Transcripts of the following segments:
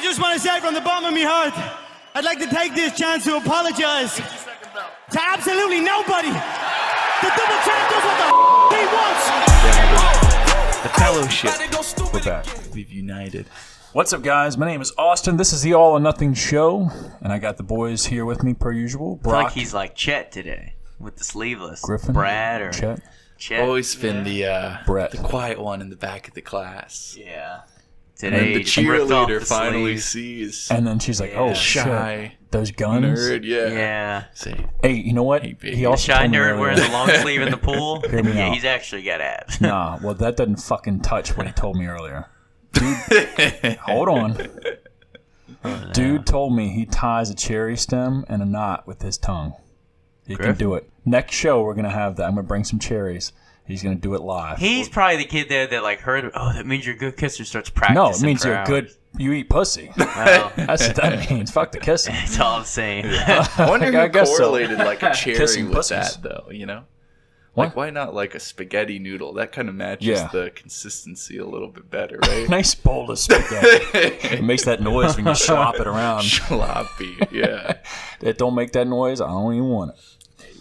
just want to say from the bottom of my heart, I'd like to take this chance to apologize to absolutely nobody. The double champ does what the he wants. The fellowship. We're back. We've united. What's up, guys? My name is Austin. This is the All or Nothing Show, and I got the boys here with me per usual. Brock. I feel like he's like Chet today with the sleeveless. Griffin. Brad or Chet. Always been Brett. the quiet one in the back of the class. Yeah. Today, the cheerleader finally sees. And then she's like, "Oh, shy shit, those guns." Nerd, yeah. Yeah. Say, hey, you know what? He also Shy told me nerd earlier- wearing the long sleeve in the pool. Hear me Yeah, out. he's actually got abs. Nah, well, that doesn't fucking touch what he told me earlier. Dude, hold on. Dude told me he ties a cherry stem and a knot with his tongue. He can do it. Next show, we're going to have that. I'm going to bring some cherries. He's going to do it live. He's probably the kid there that like heard, oh, that means you're a good kisser, starts practicing. No, it means for you're hours. good. You eat pussy. Well, That's what that means. Fuck the kissing. that's all I'm saying. I wonder I who guess so. correlated like a cherry Kissing with pussies. that, though, you know? What? Like, why not like a spaghetti noodle? That kind of matches Yeah. the consistency a little bit better, right? Nice bowl of spaghetti. It makes that noise when you slop it around. Sloppy, yeah. It don't make that noise. I don't even want it.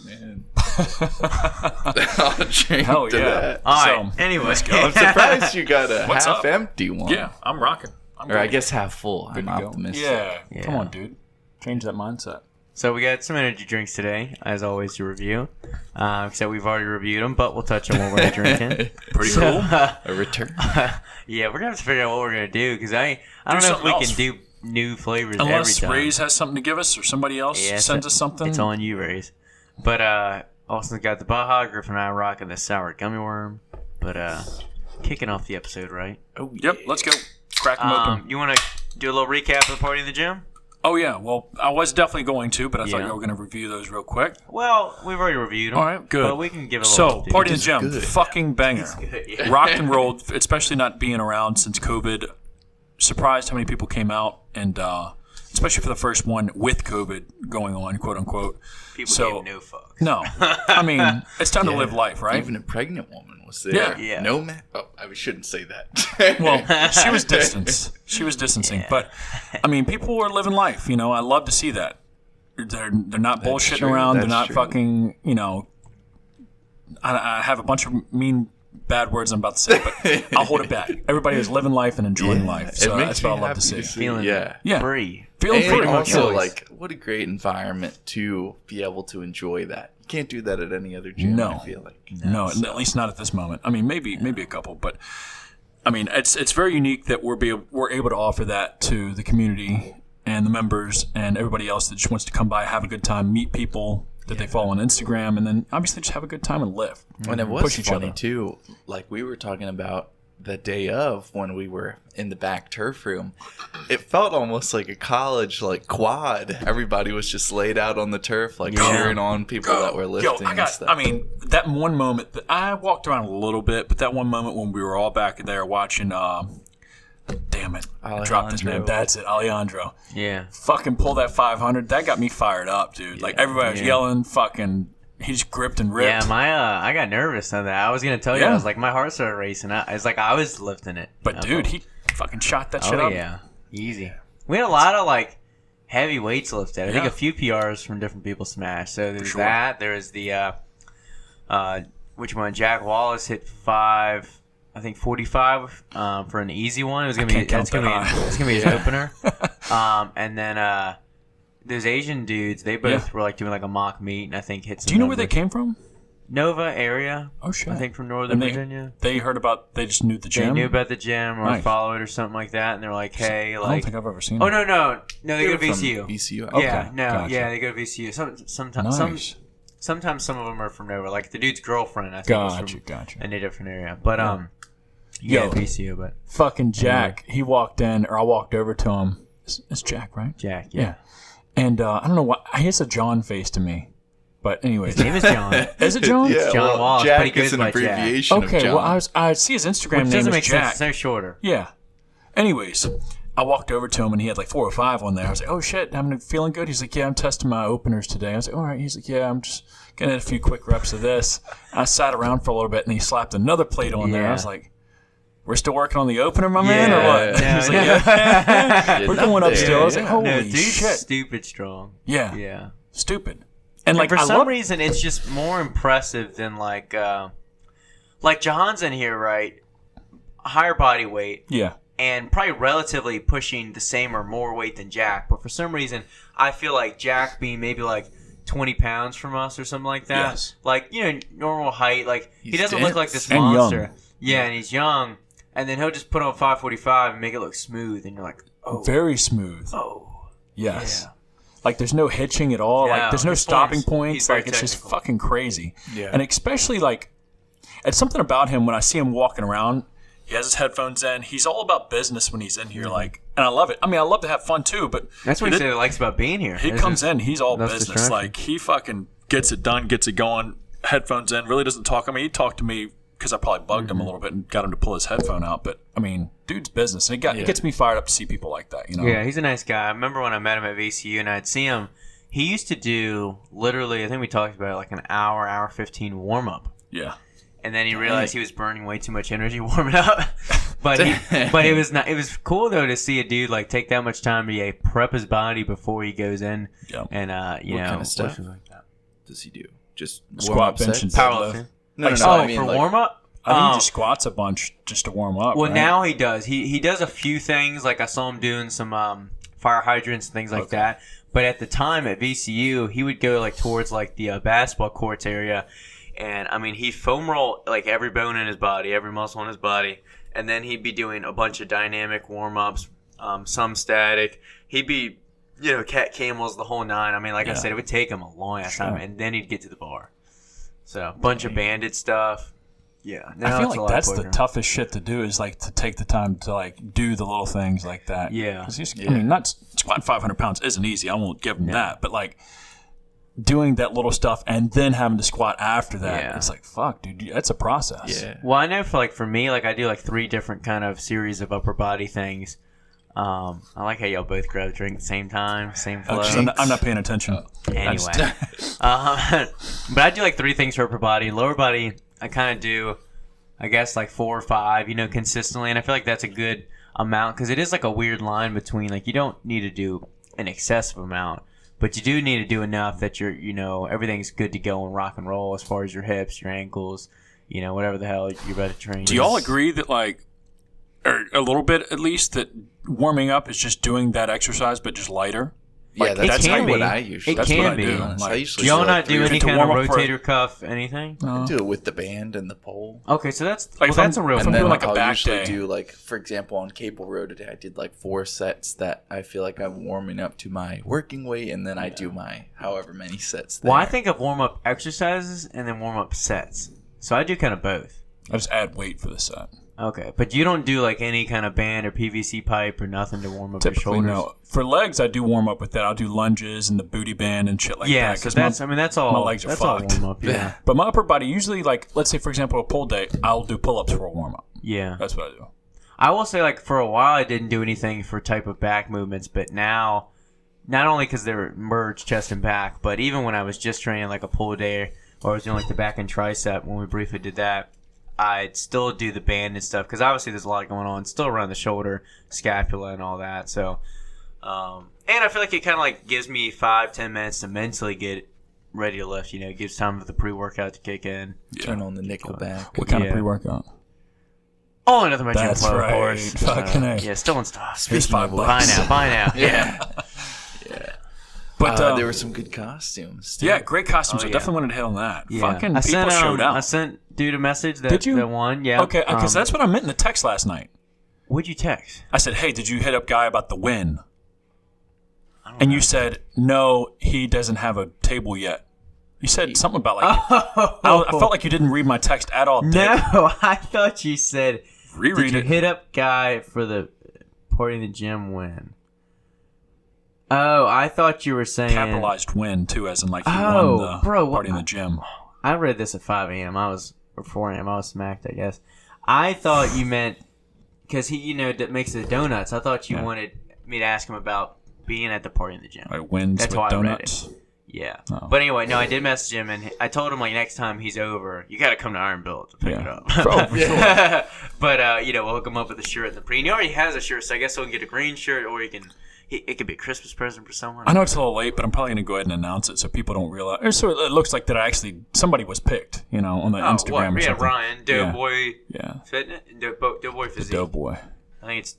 Man. I'll drink Hell to yeah. that. All right. So, Anyway. I'm surprised you got a What's half up? empty one. Yeah, I'm rocking. Or I guess half full. I'm to go. optimistic. Yeah. Come on, dude. Change that mindset. So we got some energy drinks today, as always, to review. Except we've already reviewed them, but we'll touch on what we're drinking. Pretty cool. A return. Yeah, we're gonna have to figure out what we're gonna do because I don't know if something we else. can do new flavors Unless every time. Ray's has something to give us or somebody else sends us something. It's on you, Rays. But Austin's got the Baja. Griffin and I are rocking the sour gummy worm. But kicking off the episode, right? Oh, Yep, let's go. Crack them open. You want to do a little recap of the party in the gym? Oh, yeah. Well, I was definitely going to, but I thought Yeah. you were going to review those real quick. Well, we've already reviewed them. All right, good. But we can give it a So, little. Party in the It's Gym, good. fucking banger. Good, yeah. Rocked and rolled, especially not being around since COVID. Surprised how many people came out, and especially for the first one with COVID going on, quote unquote. People So- gave no fucks. No, I mean, it's time to live life, right? Even a pregnant woman was there. Yeah. Yeah. No man. Oh, I shouldn't say that. Well, she was distanced. She was distancing, Yeah. but I mean, people were living life. You know, I love to see that. They're not bullshitting true, around. They're that's not true. fucking. You know, I have a bunch of mean, bad words I'm about to say, but I'll hold it back. Everybody was living life and enjoying life. So it makes that's me what I love happy to see. Feeling Yeah. Yeah. free. Feeling And free. also, choice. like, what a great environment to be able to enjoy that. You can't do that at any other gym, No. I feel like. No, at least not at this moment. I mean, maybe a couple, but I mean, it's very unique that we're able to offer that to the community and the members and everybody else that just wants to come by, have a good time, meet people that they follow on Instagram, and then obviously just have a good time and live. And it was Push each funny, other. too. Like, we were talking about the day of when we were in the back turf room. It felt almost like a college, like, quad. Everybody was just laid out on the turf, like, cheering on people that were lifting and stuff. I mean, that one moment that I walked around a little bit, but that one moment when we were all back there watching, damn it, I dropped his name. Alejandro. That's it, Alejandro. Yeah. Fucking pull that 500. That got me fired up, dude. Like everybody was yelling, fucking. He just gripped and ripped. Yeah, I got nervous on that. I was gonna tell you, Yeah. I was like, my heart started racing. I was like, I was lifting it. But dude, he fucking shot that shit Oh up. yeah, easy. We had a lot of like heavy weights lifted. I think Yeah. a few PRs from different people smashed. So there's sure. that. There's the which one? Jack Wallace hit 45 for an easy one. It was gonna be can't count that's gonna that be high. it's gonna be his opener. And then those Asian dudes, they both were like doing like a mock meet, and I think hit some. Do you know where they numbers. came from? Nova area. Oh shit! I think from Northern And they, Virginia. They heard about. They just knew the They gym. knew about the gym or Nice. followed it or something like that, and they're like, "Hey, I don't like, think I've ever seen. oh them. no, they go to From VCU. VCU. Yeah, no, gotcha. yeah, they go to VCU. Sometimes, Nice. sometimes some of them are from Nova. Like the dude's girlfriend, I think, was from Gotcha. a different area. But Yo. VCU. But Fucking Jack. He walked in, or I walked over to him. It's Jack, right? Jack, Yeah. And I don't know what. He has a John face to me. But anyways, his name is John. is it John? Yeah, John well, Wallace, Jack but he goes is an by Jack. abbreviation of Okay. John. Well, I see his Instagram Which name doesn't is make Jack. sense. It's no shorter. Yeah. Anyways, I walked over to him and he had like 4 or 5 on there. I was like, "Oh shit, feeling good?" He's like, "Yeah, I'm testing my openers today." I was like, "All right." He's like, "Yeah, I'm just getting a few quick reps of this." I sat around for a little bit and he slapped another plate on there. I Yeah. was like, we're still working on the opener, my man, or what? No, He's like, yeah. We're going upstairs. I was like, holy no, dude's shit. stupid strong. Yeah. Yeah. Stupid. And like, for I some love reason, it's just more impressive than like Jahan's in here, right? Higher body weight. Yeah. And probably relatively pushing the same or more weight than Jack. But for some reason, I feel like Jack being maybe like 20 pounds from us or something like that. Yes. Like, normal height. Like, he doesn't dense. look like this And monster. young. Yeah, and he's young. And then he'll just put on 545 and make it look smooth. And you're like, oh. Very smooth. Oh. Yes. Yeah. Like, there's no hitching at all. Yeah, Like, there's no his stopping forms, points. he's very Like, it's just technical. fucking crazy. Yeah. And especially, like, it's something about him when I see him walking around. He has his headphones in. He's all about business when he's in here. Like, and I love it. I mean, I love to have fun too, but That's what he likes about being here. he comes in. He's all That's business. distraction. Like, he fucking gets it done, gets it going. Headphones in. Really doesn't talk. I mean, he talked to me because I probably bugged him a little bit and got him to pull his headphone out. But I mean, dude's business, and it gets me fired up to see people like that. Yeah, he's a nice guy. I remember when I met him at VCU and I'd see him. He used to do literally, I think we talked about it, like an hour 15 warm up. Yeah. And then he realized he was burning way too much energy warming up. But it was not. It was cool though to see a dude like take that much time to prep his body before he goes in. Yeah. And What kind of stuff does he do? Just Squat, warm-up bench, sets? and powerlifting. deadlift. No, no, no. Oh, I mean, for like, warm up. I think he just squats a bunch just to warm up. Well, right? now he does. He does a few things. Like I saw him doing some fire hydrants and things like that. But at the time at VCU, he would go like towards like the basketball courts area, and I mean he foam roll like every bone in his body, every muscle in his body, and then he'd be doing a bunch of dynamic warm ups, some static. He'd be cat camels the whole nine. I mean, like I said, it would take him a long ass time, and then he'd get to the bar. So bunch of banded stuff. Yeah, I feel like that's the toughest shit to do is like to take the time to like do the little things like that. Yeah. 'Cause I mean, not squatting 500 pounds isn't easy. I won't give him that, but like doing that little stuff and then having to squat after that, it's like fuck, dude, that's a process. Yeah. Well, I know for me, like I do like 3 different kind of series of upper body things. I like how y'all both grab a drink at the same time, same flow. I'm not paying attention. Anyway, but I do like 3 things for upper body. Lower body, I kind of do, I guess, like 4 or 5, consistently. And I feel like that's a good amount because it is like a weird line between, like, you don't need to do an excessive amount, but you do need to do enough that you're, everything's good to go and rock and roll as far as your hips, your ankles, whatever the hell you're about to train. Do y'all agree that, like, or a little bit at least, that warming up is just doing that exercise but just lighter? Yeah, that's can what be. I usually It That's what can I be. do. honest. I Like, usually Do y'all do, not like, do 3 any to kind of warm up for- rotator cuff, anything? I do it with the band and the pole. Okay, so that's Like, if that's I'm- a real if I'm And one. then doing, like, a I'll back usually day. do, like, for example, on cable row today, I did like 4 sets that I feel like I'm warming up to my working weight, and then I do my however many sets there. Well, I think of warm-up exercises and then warm-up sets. So I do kind of both. I just add weight for the set. Okay, but you don't do like any kind of band or PVC pipe or nothing to warm up your Typically, shoulders? no. For legs, I do warm up with that. I'll do lunges and the booty band and shit like Yeah, that. so 'cause that's, my, that's all. my legs are that's fucked. all warm up, yeah. But my upper body, usually, like, let's say, for example, a pull day, I'll do pull-ups for a warm-up. Yeah. That's what I do. I will say, like, for a while I didn't do anything for type of back movements, but now, not only because they're merged chest and back, but even when I was just training like a pull day or I was doing like the back and tricep when we briefly did that, I'd still do the band and stuff because obviously there's a lot going on still around the shoulder, scapula, and all that. So, and I feel like it kind of like gives me 5-10 minutes to mentally get ready to lift. It gives time for the pre-workout to kick in. Turn on the Nickelback. What kind Yeah. of pre-workout? Oh, another my That's GYMFLO, right. of course. Fucking A. Yeah, still in stock. Here's $5. Buy now. Yeah. But There were some good costumes, too. yeah, great costumes. Oh, I yeah. definitely wanted to hit on that. Yeah. Fucking I people sent, showed I out. sent dude a message that, Did you? that won. Yeah. Okay, because that's what I meant in the text last night. What'd you text? I said, hey, did you hit up Guy about the win? And you said, no, he doesn't have a table yet. You said something about like, I felt like you didn't read my text at all. Dick. No, I thought you said, Reread did you it. hit up Guy for the Party in the Gym win? Oh, I thought you were saying... Capitalized win, too, as in like he Oh, won the bro, party in the gym. I read this at 5 a.m. Or 4 a.m. I was smacked, I guess. I thought you meant... Because he, makes the donuts. I thought you wanted me to ask him about being at the Party in the Gym. Like wins That's with why I read donuts. Yeah. Oh. But anyway, no, I did message him, and I told him, like, next time he's over, you got to come to Iron Build to pick it up. Oh, for sure. But, we'll hook him up with a shirt and the pre. And he already has a shirt, so I guess he'll get a green shirt, or it could be a Christmas present for someone. I know it's a little late, but I'm probably going to go ahead and announce it so people don't realize. Or so it looks like that somebody was picked, on the Instagram or something. Ryan, Doughboy Fitness. Doughboy Physique. The Doughboy. I think it's,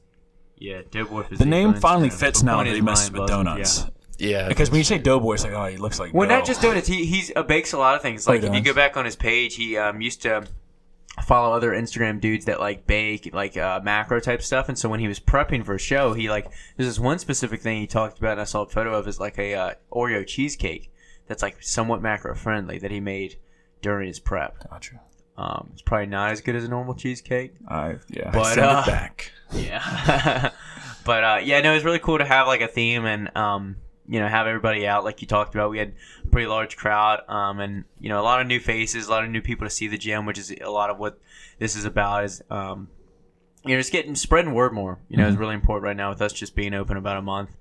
Doughboy Physique. The name finally Instagram. fits The now point that is he messes mine with buzzing, donuts. Yeah, Because when you say Doughboy, it's like, oh, he looks like Well, dough. not just donuts. He bakes a lot of things. Like, if you go back on his page, he used to follow other Instagram dudes that, like, bake, like, macro type stuff. And so when he was prepping for a show, there's this one specific thing he talked about, and I saw a photo of, is like a Oreo cheesecake that's, like, somewhat macro friendly that he made during his prep. Gotcha. It's probably not as good as a normal cheesecake. But send it back. Yeah. But, it was really cool to have, like, a theme and, have everybody out like you talked about. We had a pretty large crowd, and, a lot of new faces, a lot of new people to see the gym, which is a lot of what this is about, is, just spreading word more, is really important right now with us just being open about a month.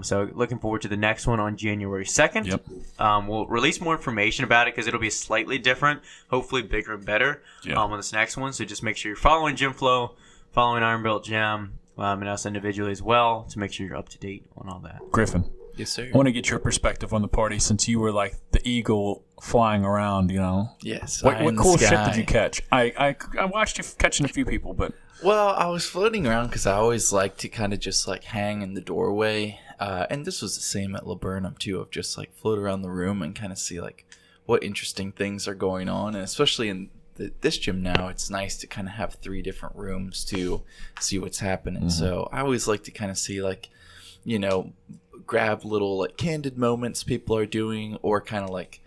So looking forward to the next one on January 2nd. Yep. We'll release more information about it because it'll be slightly different, hopefully bigger and better on this next one. So just make sure you're following GYMFLO, following Iron Built Gym, and us individually as well to make sure you're up to date on all that. Griffin. Yes, sir. I want to get your perspective on the party since you were like the eagle flying around, Yes. What cool shit did you catch? I watched you catching a few people, but... Well, I was floating around because I always like to kind of just like hang in the doorway. And this was the same at Laburnum too, of just like float around the room and kind of see like what interesting things are going on. And especially in this gym now, it's nice to kind of have 3 different rooms to see what's happening. Mm-hmm. So I always like to kind of see like, grab little like candid moments people are doing, or kind of like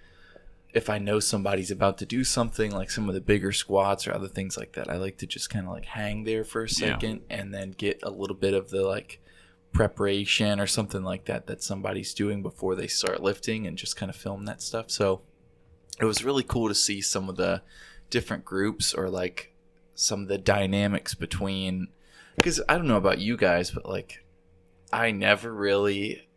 if I know somebody's about to do something like some of the bigger squats or other things like that, I like to just kind of like hang there for a second and then get a little bit of the like preparation or something like that somebody's doing before they start lifting, and just kind of film that stuff. So it was really cool to see some of the different groups, or like some of the dynamics between, because I don't know about you guys, but like I never really,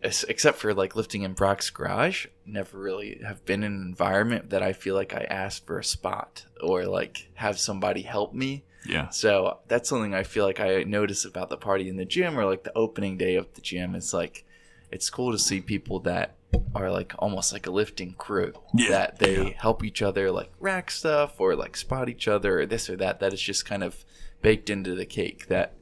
except for like lifting in Brock's garage, never really have been in an environment that I feel like I asked for a spot or like have somebody help me. Yeah. So that's something I feel like I notice about the party in the gym, or like the opening day of the gym. It's like, it's cool to see people that are like almost like a lifting crew, that they help each other like rack stuff or like spot each other or this or that. That is just kind of baked into the cake. That,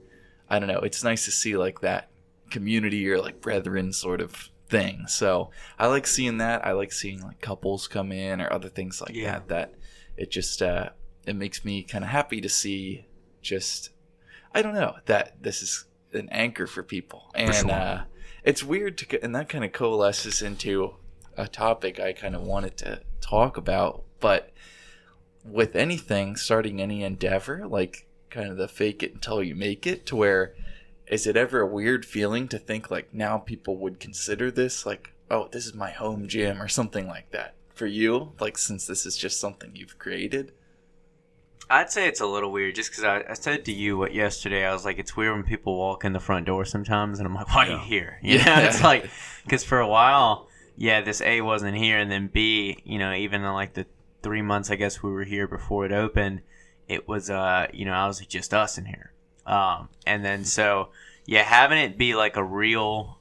I don't know, it's nice to see like that community or like brethren sort of thing. So I like seeing that. I like seeing like couples come in or other things like that it just it makes me kind of happy to see, just, I don't know, that this is an anchor for people. And it's weird and that kind of coalesces into a topic I kind of wanted to talk about. But with anything, starting any endeavor, like kind of the fake it until you make it, to where, is it ever a weird feeling to think like now people would consider this like, oh, this is my home gym or something like that for you? Like, since this is just something you've created? I'd say it's a little weird, just because I said to you yesterday, I was like, it's weird when people walk in the front door sometimes, and I'm like, why are you here? It's like, because for a while, this A wasn't here, and then B, even in like the 3 months, I guess we were here before it opened, it was, I was like, just us in here. And then so, having it be like a real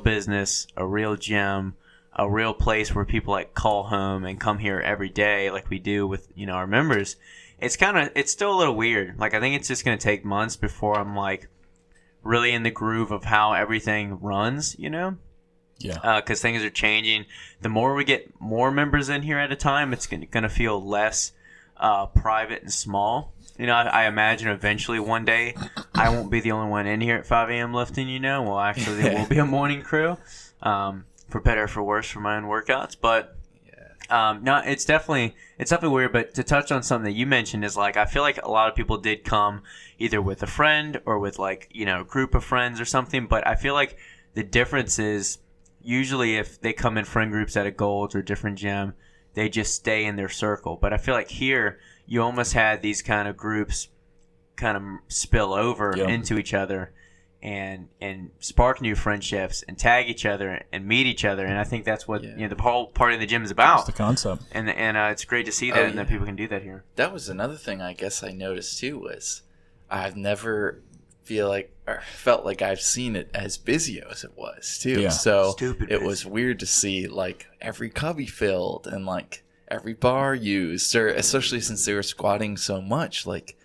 business, a real gym, a real place where people like call home and come here every day, like we do with, our members. It's still a little weird. Like, I think it's just going to take months before I'm like really in the groove of how everything runs, Yeah. Because things are changing. The more we get more members in here at a time, it's going to feel less private and small. I imagine eventually one day I won't be the only one in here at 5 a.m. lifting, Well, actually, there will be a morning crew, for better or for worse, for my own workouts. But no, it's definitely weird. But to touch on something that you mentioned is like, I feel like a lot of people did come either with a friend or with like, a group of friends or something. But I feel like the difference is usually if they come in friend groups at a Gold's or different gym, they just stay in their circle. But I feel like here you almost had these kind of groups kind of spill over into each other. and spark new friendships and tag each other and meet each other. And I think that's what the whole party in the gym is about. That's the concept. And it's great to see that and that people can do that here. That was another thing I guess I noticed too was I've never felt like I've seen it as busy as it was too. Yeah. So Stupid it busy. was weird to see like every cubby filled and like every bar used, or especially since they were squatting so much. Like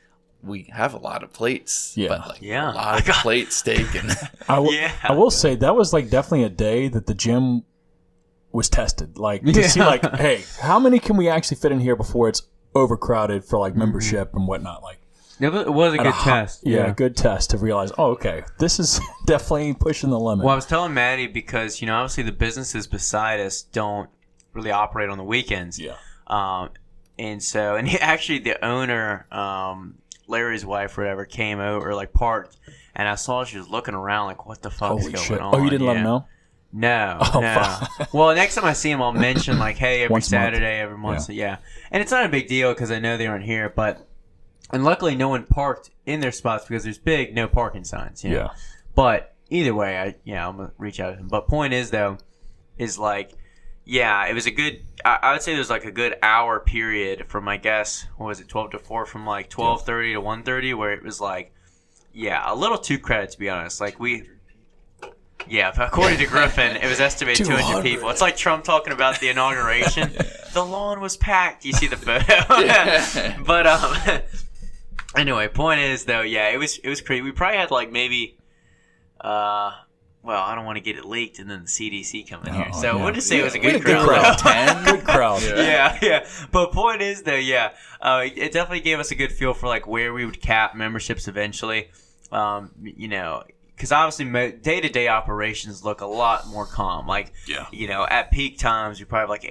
we have a lot of plates, but like a lot of plates taken. I will say that was like definitely a day that the gym was tested. Like to see like, hey, how many can we actually fit in here before it's overcrowded for like membership and whatnot? Like It was a good test. Yeah, good test to realize, okay, this is definitely pushing the limit. Well, I was telling Maddie because, obviously the businesses beside us don't really operate on the weekends. Yeah. And actually the owner, Larry's wife or whatever, came over, like parked, and I saw she was looking around like, what the fuck's going on? Oh, you didn't let him know? No, Oh, no. Well, next time I see him, I'll mention like, hey, every Once a month. Saturday, every month. Yeah. And it's not a big deal because I know they aren't here, and luckily no one parked in their spots because there's big no parking signs. Yeah. But either way, I'm gonna reach out to him. But point is though, is like, it was a good. I would say there was like a good hour period from, I guess, what was it, 12 to 4, from like 12:30 to 1:30, where it was like, a little too crowded to be honest. Like according to Griffin, it was estimated 200 people. It's like Trump talking about the inauguration. The lawn was packed. You see the photo. But anyway, point is though, it was crazy. We probably had like maybe, I don't want to get it leaked and then the CDC come in here. So we'll just say it was a good crowd. 10. Good crowd. Yeah. But point is though, it definitely gave us a good feel for like where we would cap memberships eventually. Because obviously day-to-day operations look a lot more calm. Like, at peak times, you probably have like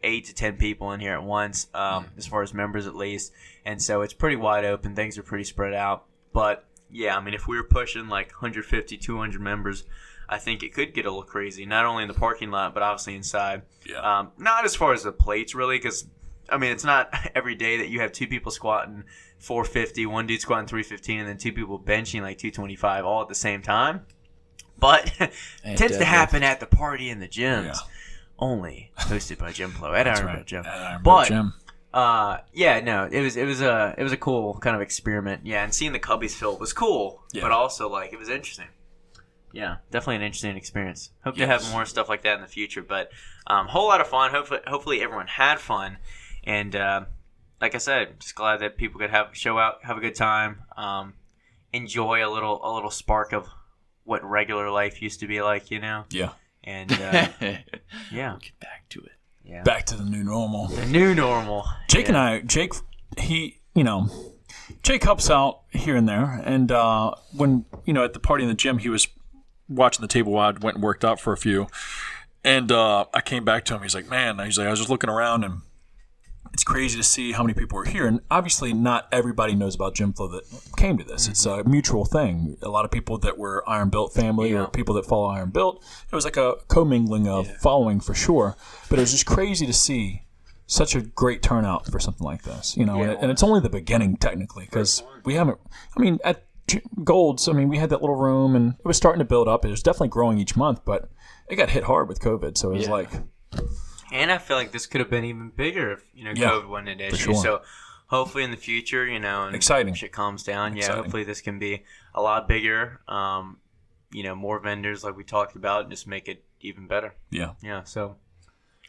8 to 10 people in here at once, as far as members at least. And so it's pretty wide open. Things are pretty spread out. But, if we were pushing like 150, 200 members, I think it could get a little crazy. Not only in the parking lot, but obviously inside. Yeah. Not as far as the plates, really, because, it's not every day that you have two people squatting 450, one dude squatting 315, and then two people benching like 225 all at the same time. But it tends to happen at the party in the gyms. Only hosted by GYMFLO at Iron Built Gym. But Gym. It was a cool kind of experiment. Yeah, and seeing the cubbies fill was cool, but also like it was interesting. Yeah, definitely an interesting experience. Hope to have more stuff like that in the future. But whole lot of fun. Hopefully everyone had fun, and like I said, just glad that people could show out, have a good time, enjoy a little spark of what regular life used to be like, Yeah. And We'll get back to it. Yeah. Back to the new normal. The new normal. Jake Jake helps out here and there, and when at the party in the gym, he was watching the table while I went and worked out for a few, and I came back to him. He's like, I was just looking around, and it's crazy to see how many people are here. And obviously, not everybody knows about GYMFLO that came to this. Mm-hmm. It's a mutual thing. A lot of people that were Iron Built family or people that follow Iron Built. It was like a commingling of following for sure. But it was just crazy to see such a great turnout for something like this. And it's only the beginning technically, because we haven't. At Gold's, we had that little room, and it was starting to build up. It was definitely growing each month, but it got hit hard with COVID. So it was like. And I feel like this could have been even bigger if COVID wasn't an issue. Sure. So hopefully in the future, and exciting shit calms down. Yeah, hopefully this can be a lot bigger. More vendors like we talked about, and just make it even better. Yeah. Yeah. So.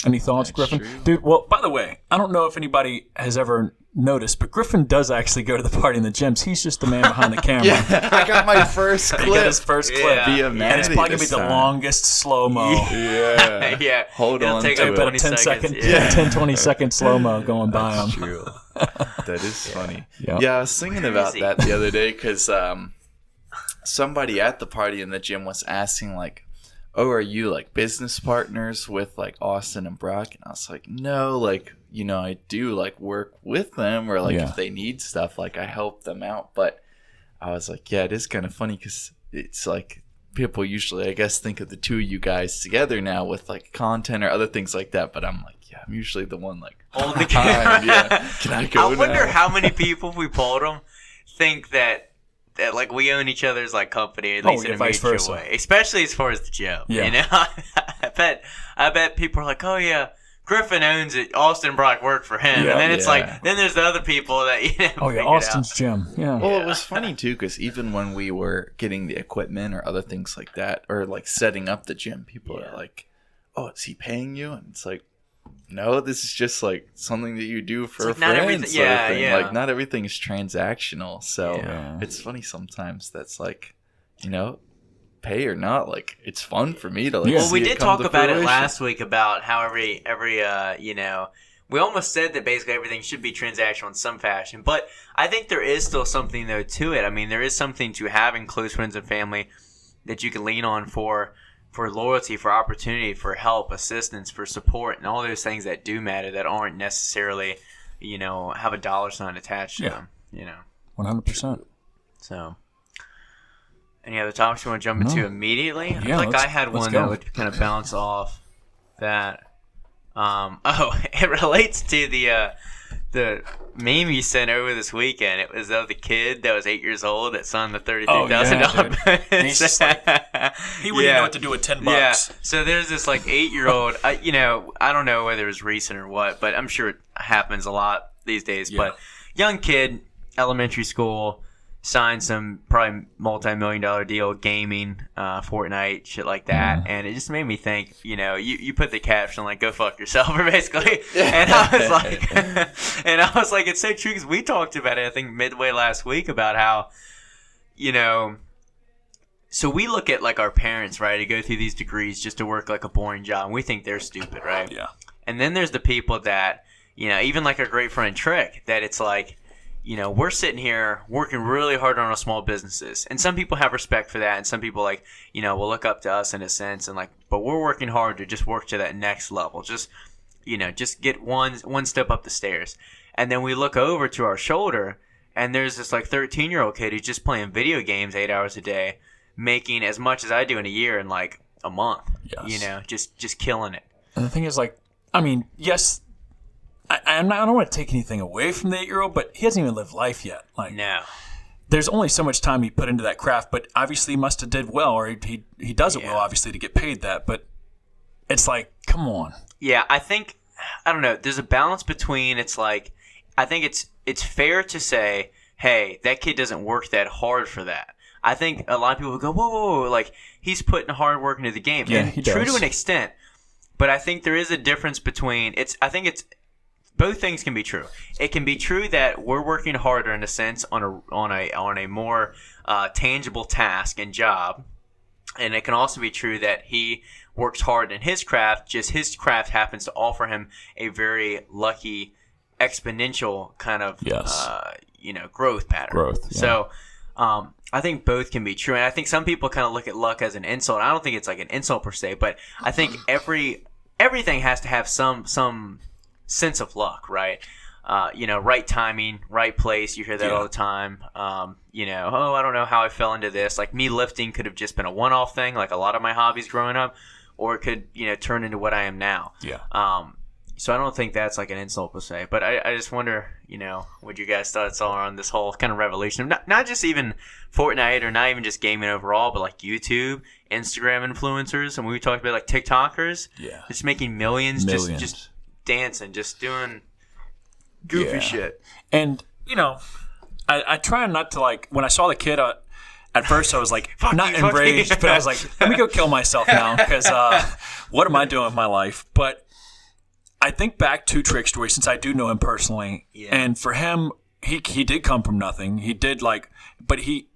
Any thoughts, Griffin? True. Dude, well, by the way, I don't know if anybody has ever noticed, but Griffin does actually go to the party in the gyms. He's just the man behind the camera. I got my first clip. He got his first clip. Via and it's probably going to be the longest slow-mo. Yeah. Hold It'll on take to about it. 20 seconds. 10-20 second slow-mo going by him. True. That is funny. Yeah. Yeah, I was thinking about that the other day because somebody at the party in the gym was asking, like, oh, are you like business partners with like Austin and Brock? And I was like, no, like, I do like work with them, or like if they need stuff, like I help them out. But I was like, it is kind of funny because it's like people usually, I guess, think of the two of you guys together now with like content or other things like that. But I'm like, I'm usually the one like holding the camera. Can I go I wonder now? how many people, if we polled them, think that that like we own each other's like company, at least in a vice mutual versa. way, especially as far as the gym. Yeah. You know, I bet people are like, oh yeah, Griffin owns it. Austin Brock worked for him, Yeah. and then it's Yeah. like, then there's the other people that Oh yeah, figured Austin's out. gym. Yeah. Well, it was funny too because even when we were getting the equipment or other things like that, or like setting up the gym, people are like, "Oh, is he paying you?" And it's like, "No, this is just like something that you do for It's like not friends." everything- sort of yeah, thing. yeah. Like not everything is transactional, so Yeah. it's funny sometimes. That's like, pay or not, like it's fun for me to like. Yeah. Well, we see it did come talk to about it fruition. last week about how every we almost said that basically everything should be transactional in some fashion, but I think there is still something though to it. I mean, there is something to having close friends and family that you can lean on for loyalty, for opportunity, for help, assistance, for support, and all those things that do matter that aren't necessarily, have a dollar sign attached to them. 100%. So, any other topics you want to jump into immediately? I feel like I had let's one go. that would kind of bounce off that. It relates to the meme you sent over this weekend. It was of the kid that was 8 years old that signed the $33,000 dude. And he's just like, he wouldn't know what to do with $10. Yeah. So there's this like 8-year-old. I don't know whether it was recent or what, but I'm sure it happens a lot these days. Yeah. But young kid, elementary school, signed some probably multi-million-dollar deal, gaming, Fortnite, shit like that, and it just made me think. You put the caption like "Go fuck yourself," basically, and I was like, it's so true because we talked about it. I think midway last week about how, so we look at like our parents, right, to go through these degrees just to work like a boring job, and we think they're stupid, right? Yeah. And then there's the people that, even like our great friend Trick, that it's like, we're sitting here working really hard on our small businesses. And some people have respect for that. And some people will look up to us in a sense. And but we're working hard to just work to that next level. Just get one step up the stairs. And then we look over to our shoulder and there's this 13-year-old kid who's just playing video games 8 hours a day, making as much as I do in a year in a month. Yes. Just killing it. And the thing is, yes, I don't want to take anything away from the 8-year-old, but he hasn't even lived life yet. No. There's only so much time he put into that craft, but obviously he must have did well, or he does it well, obviously, to get paid that. But it's like, come on. Yeah, I don't know. There's a balance between I think it's fair to say, hey, that kid doesn't work that hard for that. I think a lot of people go, whoa, he's putting hard work into the game. Yeah, and he true does. to an extent. But I think there is a difference between both things can be true. It can be true that we're working harder in a sense on a more tangible task and job, and it can also be true that he works hard in his craft. Just his craft happens to offer him a very lucky, exponential kind of growth pattern. Growth. Yeah. So I think both can be true, and I think some people kind of look at luck as an insult. I don't think it's like an insult per se, but I think everything has to have some sense of luck, right? Right timing, right place. You hear that all the time. I don't know how I fell into this. Like me lifting could have just been a one-off thing, like a lot of my hobbies growing up, or it could, turn into what I am now. Yeah. So I don't think that's like an insult per se, but I just wonder, what your guys' thoughts are on this whole kind of revolution of not just even Fortnite or not even just gaming overall, but like YouTube, Instagram influencers, and we talked about like TikTokers, just making millions. just dancing, just doing goofy shit. And, I try not to when I saw the kid, at first I was like, not enraged, but I was like, let me go kill myself now because what am I doing with my life? But I think back to Trick's story since I do know him personally. Yeah. And for him, he did come from nothing. He did but he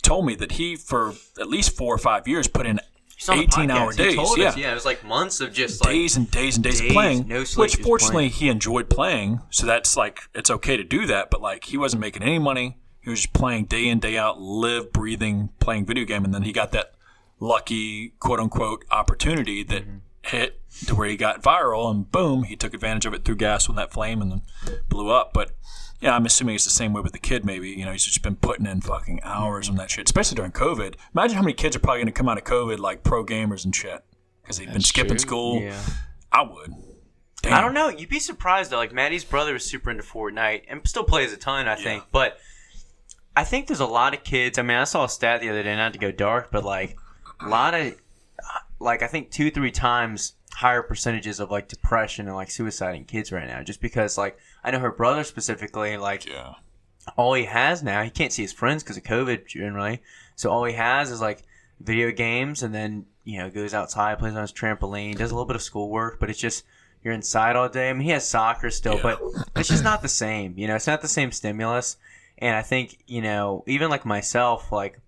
told me that he, for at least 4 or 5 years, put in 18-hour days. It was like months of just days and days and days of playing, no sleep, which fortunately he enjoyed playing. So that's it's okay to do that. But he wasn't making any money. He was just playing day in, day out, live, breathing, playing video game. And then he got that lucky, quote unquote, opportunity that hit to where he got viral, and boom, he took advantage of it, threw gas on that flame, and then blew up. But yeah, I'm assuming it's the same way with the kid. Maybe he's just been putting in fucking hours on that shit, especially during COVID. Imagine how many kids are probably going to come out of COVID like pro gamers and shit because they've been skipping school. Yeah. I would. Damn. I don't know. You'd be surprised though. Like Maddie's brother was super into Fortnite and still plays a ton, I think. But I think there's a lot of kids. I mean, I saw a stat the other day, not to go dark, but like a lot of, like I think 2-3 times higher percentages of like depression and like suicide in kids right now, just because like I know her brother specifically, like all he has now, he can't see his friends because of COVID generally, so all he has is like video games, and then goes outside, plays on his trampoline, does a little bit of schoolwork, but it's just you're inside all day. I mean, he has soccer still, but it's just not the same. It's not the same stimulus. And I think even like myself, like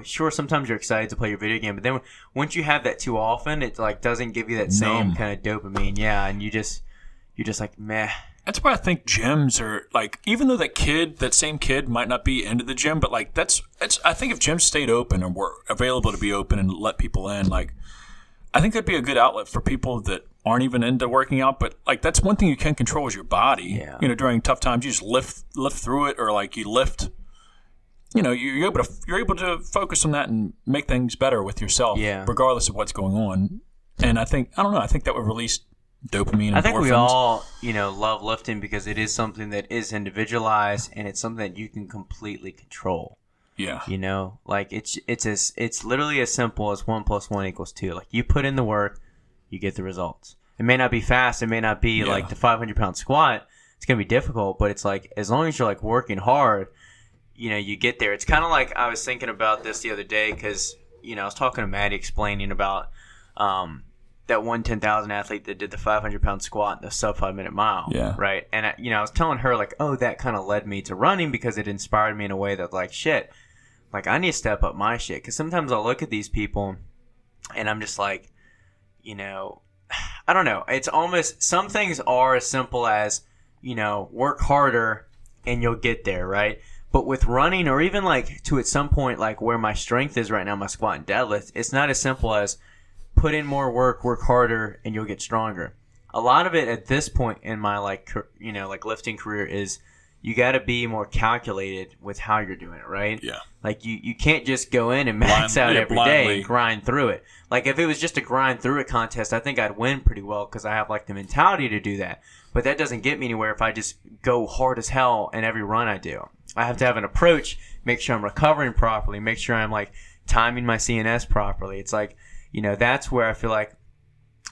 sure, sometimes you're excited to play your video game, but then once you have that too often, it like doesn't give you that same kind of dopamine. Yeah, and you're just like meh. That's why I think gyms are like, even though that same kid might not be into the gym, but like I think if gyms stayed open and were available to be open and let people in, like I think that'd be a good outlet for people that aren't even into working out. But like that's one thing you can control is your body. Yeah. During tough times, you just lift through it, or like you lift. You're able to focus on that and make things better with yourself, regardless of what's going on. And I think that would release dopamine. I think we all, love lifting because it is something that is individualized and it's something that you can completely control. Yeah. Like it's literally as simple as 1 + 1 = 2. Like you put in the work, you get the results. It may not be fast. It may not be like the 500-pound squat. It's going to be difficult, but it's like as long as you're like working hard, you get there. It's kind of like I was thinking about this the other day because, I was talking to Maddie explaining about that one 10,000 athlete that did the 500-pound squat in the sub 5-minute mile. Yeah. Right. And, I was telling her like, oh, that kind of led me to running because it inspired me in a way that like, shit, like I need to step up my shit. Because sometimes I'll look at these people and I'm just like, I don't know. It's almost, some things are as simple as, work harder and you'll get there. Right. But with running, or even like to at some point, like where my strength is right now, my squat and deadlift, it's not as simple as put in more work harder, and you'll get stronger. A lot of it at this point in my like lifting career is you got to be more calculated with how you're doing it, right? Yeah. Like you can't just go in and max out every day and grind through it. Like if it was just a grind through it contest, I think I'd win pretty well because I have like the mentality to do that. But that doesn't get me anywhere if I just go hard as hell in every run I do. I have to have an approach, make sure I'm recovering properly, make sure I'm like timing my CNS properly. It's like, that's where I feel like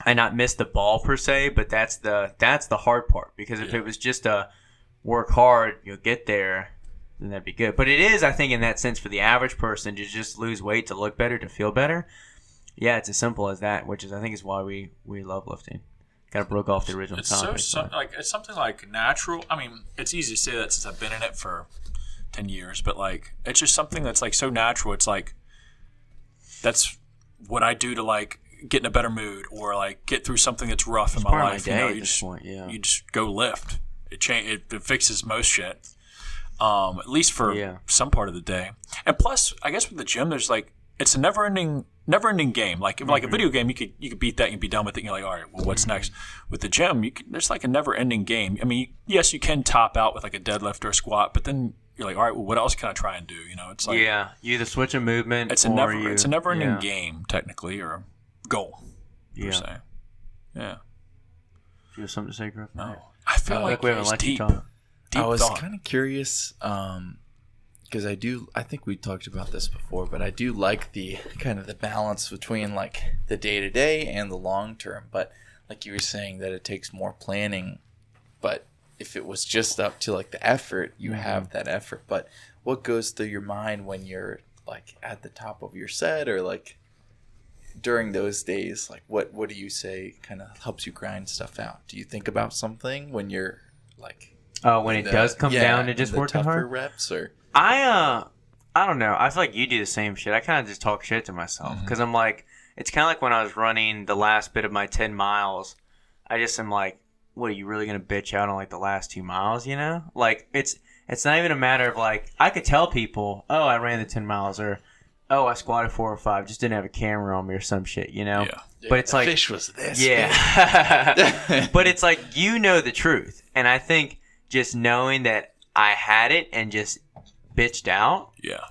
I not miss the ball per se, but that's the hard part. Because if it was just a work hard, you'll get there, then that'd be good. But it is, I think, in that sense for the average person to just lose weight, to look better, to feel better. Yeah, it's as simple as that, which is I think is why we love lifting. Kind of broke off the original topic. It's something like natural. I mean, it's easy to say that since I've been in it for 10 years, but like it's just something that's like so natural. It's like that's what I do to like get in a better mood or like get through something that's rough in my life. You just go lift. It fixes most shit. At least for some part of the day. And plus, I guess with the gym, there's like it's a never ending game. Like like a video game, you could beat that and be done with it. And you're like, all right, well, what's next? With the gym, there's like a never ending game. I mean, yes, you can top out with like a deadlift or a squat, but then you're like, all right, well, what else can I try and do? It's like you either switch a movement. It's a never ending game technically, or goal per se. Yeah. Do you have something to say, Griffin? No, I feel like we haven't let you talk. I was kind of curious because I think we talked about this before, but I do like the kind of the balance between like the day to day and the long term. But like you were saying that it takes more planning, but if it was just up to like the effort, you have that effort. But what goes through your mind when you're like at the top of your set or like during those days? Like what do you say kind of helps you grind stuff out? Do you think about something when you're like when it does come down to just working hard reps? Or I don't know. I feel like you do the same shit. I kind of just talk shit to myself because I'm like, it's kind of like when I was running the last bit of my 10 miles. I just am like, what, are you really going to bitch out on like the last 2 miles, Like it's not even a matter of like, I could tell people, oh, I ran the 10 miles or, oh, I squatted 4 or 5, just didn't have a camera on me or some shit, Yeah. But it's like, fish was this. Yeah. But it's like, the truth. And I think just knowing that I had it and just bitched out. Yeah.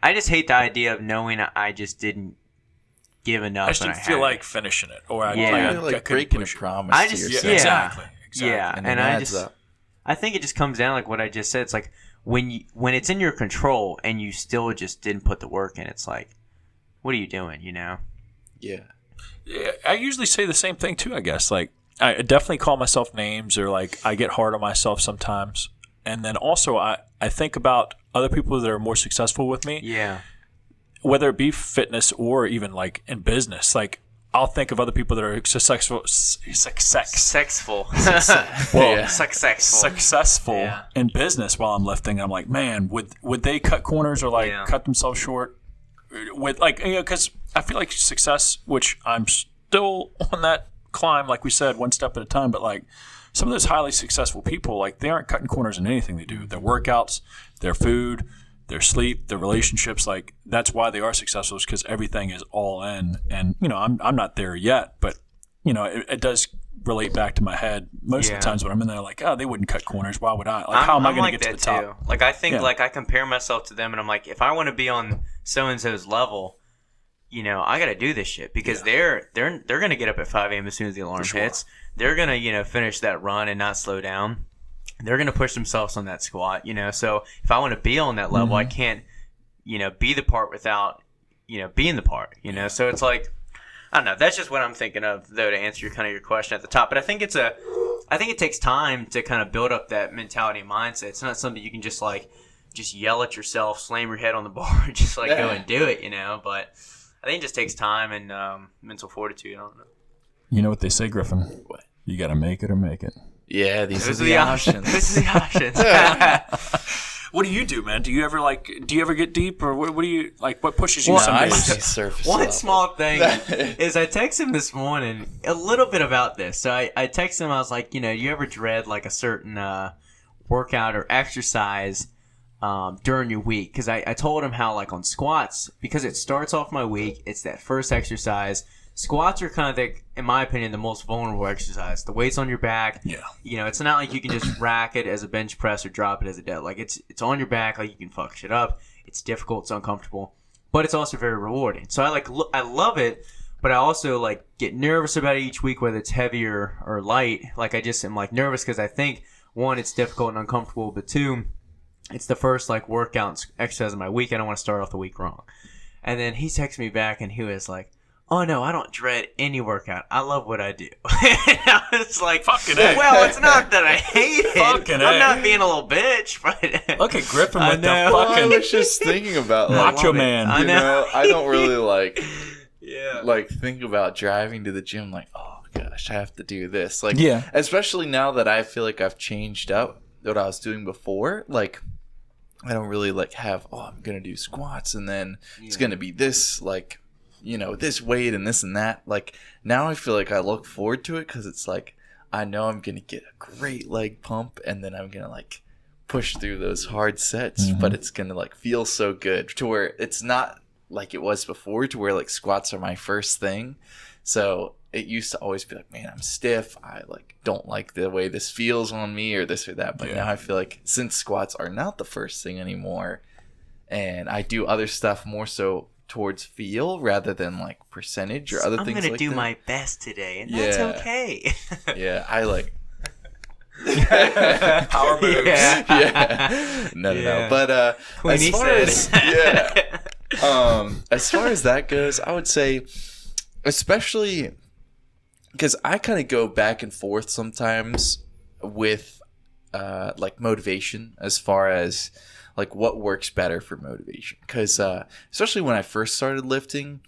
I just hate the idea of knowing I just didn't give enough. I just didn't feel like finishing it, or I breaking a promise. Exactly. Yeah, and I think it just comes down like what I just said. It's like when it's in your control and you still just didn't put the work in, it's like, what are you doing? Yeah. Yeah, I usually say the same thing too, I guess. Like, I definitely call myself names, or like I get hard on myself sometimes. And then also I think about other people that are more successful with me. Yeah. Whether it be fitness or even like in business. Like, I'll think of other people that are successful Yeah. in business while I'm lifting. I'm like, man, would they cut corners or like cut themselves short? With like, because I feel like success, which I'm still on that climb, like we said, one step at a time, but like some of those highly successful people, like they aren't cutting corners in anything they do. Their workouts, their food, their sleep, their relationships, like that's why they are successful, is because everything is all in. And I'm not there yet, but it does relate back to my head most of the times when I'm in there, like, oh, they wouldn't cut corners, why would I? Like, how am I going to get to the top? Like, I think like I compare myself to them, and I'm like, if I want to be on so and so's level, I got to do this shit, because they're going to get up at 5 a.m. as soon as the alarm hits. They're going to finish that run and not slow down. They're going to push themselves on that squat, So if I want to be on that level, I can't, be the part without, being the part, So it's like, I don't know. That's just what I'm thinking of, though, to answer your question at the top. But I think it takes time to kind of build up that mentality and mindset. It's not something you can just yell at yourself, slam your head on the bar, and just go and do it, But I think it just takes time and mental fortitude. I don't know. You know what they say, Griffin? What? You got to make it or make it. Yeah, these are the options. These are the options. What do you do, man? Do you ever get deep, or what do you like? What pushes you? Well, some days? Surface One level. small thing is I texted him this morning a little bit about this. So I texted him. I was like, you ever dread like a certain workout or exercise during your week? Because I told him how like on squats, because it starts off my week. It's that first exercise. Squats are kind of, in my opinion, the most vulnerable exercise. The weight's on your back. Yeah. It's not like you can just rack it as a bench press or drop it as a dead. Like, it's on your back. Like, you can fuck shit up. It's difficult. It's uncomfortable. But it's also very rewarding. So I love it, but I also, like, get nervous about it each week, whether it's heavy or light. Like, I just am, like, nervous because I think, one, it's difficult and uncomfortable, but two, it's the first, like, workout exercise of my week. I don't want to start off the week wrong. And then he texted me back, and he was like, oh no, I don't dread any workout. I love what I do. And I was like, fucking A. Well, it's not that I hate it. Fucking I'm A. not being a little bitch, but Look at Griffin with the I fucking was just thinking about like, macho man. I know. I don't really yeah. like think about driving to the gym like, oh gosh, I have to do this. Like, Yeah. especially now that I feel like I've changed up what I was doing before. Like, I don't really like have, I'm gonna do squats and then it's gonna be this like, this weight and this and that. Like, now I feel like I look forward to it because it's like I know I'm gonna get a great leg pump and then I'm gonna like push through those hard sets, but it's gonna like feel so good to where it's not like it was before, to where like squats are my first thing. So it used to always be like, man, I'm stiff. I like don't like the way this feels on me or this or that. But now I feel like since squats are not the first thing anymore, and I do other stuff more so towards feel rather than like percentage or other things like that. I'm gonna do my best today, and that's okay. Yeah, I like power moves. yeah. No. But Queenie as far as that goes, I would say, especially because I kind of go back and forth sometimes with like motivation, as far as like what works better for motivation. Because especially when I first started lifting,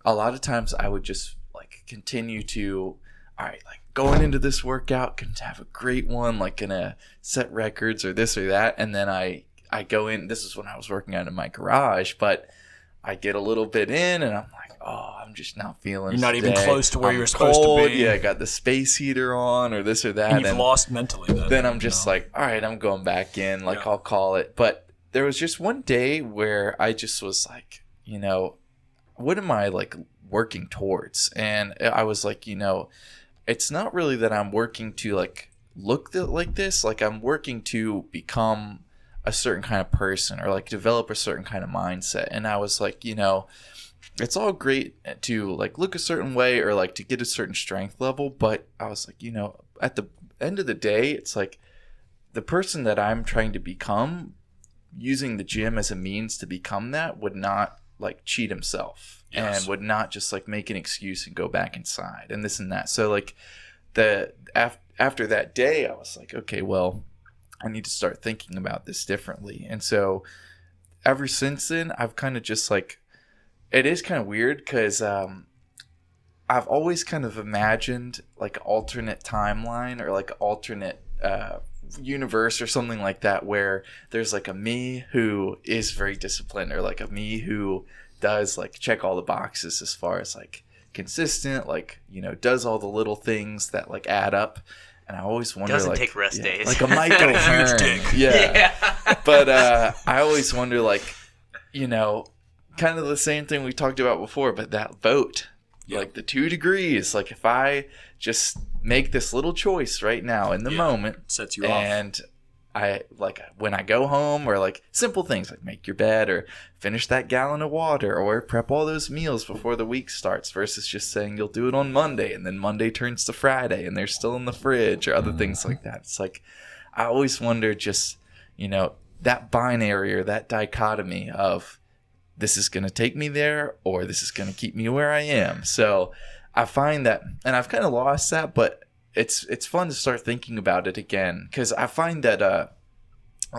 a lot of times I would just like continue to, all right, like going into this workout, can have a great one, like gonna set records or this or that, and then I go in. This is when I was working out in my garage, but I get a little bit in and I'm like, oh, I'm just not feeling it. You're not even today. close to where I'm you're supposed cold. to be. Yeah, I got the space heater on or this or that. And you've lost mentally. Then I'm just like, all right, I'm going back in. Like, I'll call it. But there was just one day where I just was like, what am I like working towards? And I was like, it's not really that I'm working to like look like this. Like, I'm working to become a certain kind of person or like develop a certain kind of mindset. And I was like, it's all great to like look a certain way or like to get a certain strength level, but I was like, at the end of the day, it's like the person that I'm trying to become using the gym as a means to become that would not like cheat himself and would not just like make an excuse and go back inside and this and that. So like after that day, I was like, okay, well, I need to start thinking about this differently. And so ever since then, I've kind of just like, it is kind of weird because I've always kind of imagined like an alternate timeline or like an alternate universe or something like that where there's like a me who is very disciplined, or like a me who does like check all the boxes as far as like consistent, like, you know, does all the little things that like add up. And I always wonder, doesn't like, take rest days, like a Michael Hearn. Yeah. But I always wonder, like, you know, kind of the same thing we talked about before, but that vote, like the 2 degrees, like if I just make this little choice right now in the moment, sets you and off. I like when I go home, or like simple things like make your bed or finish that gallon of water or prep all those meals before the week starts, versus just saying you'll do it on Monday and then Monday turns to Friday and they're still in the fridge or other things like that. It's like I always wonder, just, you know, that binary or that dichotomy of this is going to take me there or this is going to keep me where I am. So I find that, and I've kind of lost that, but it's fun to start thinking about it again, because I find that a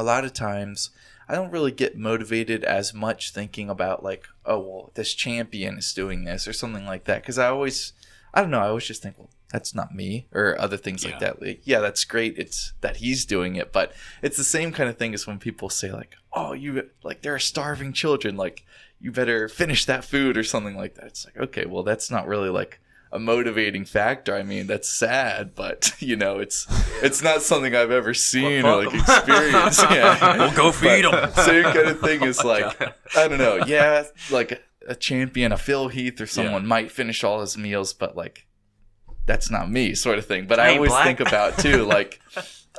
lot of times I don't really get motivated as much thinking about like, oh, well, this champion is doing this or something like that, because I always just think, well, that's not me, or other things like that. Like, yeah, that's great, it's that he's doing it, but it's the same kind of thing as when people say like, oh, you, like, there are starving children, like you better finish that food or something like that. It's like, okay, well, that's not really like a motivating factor. I mean, that's sad, but you know, it's not something I've ever seen or like experienced. Yeah, we'll go feed them. Same kind of thing is like, I don't know. Yeah, like a champion, a Phil Heath or someone might finish all his meals, but like that's not me, sort of thing. But I always think about too, like,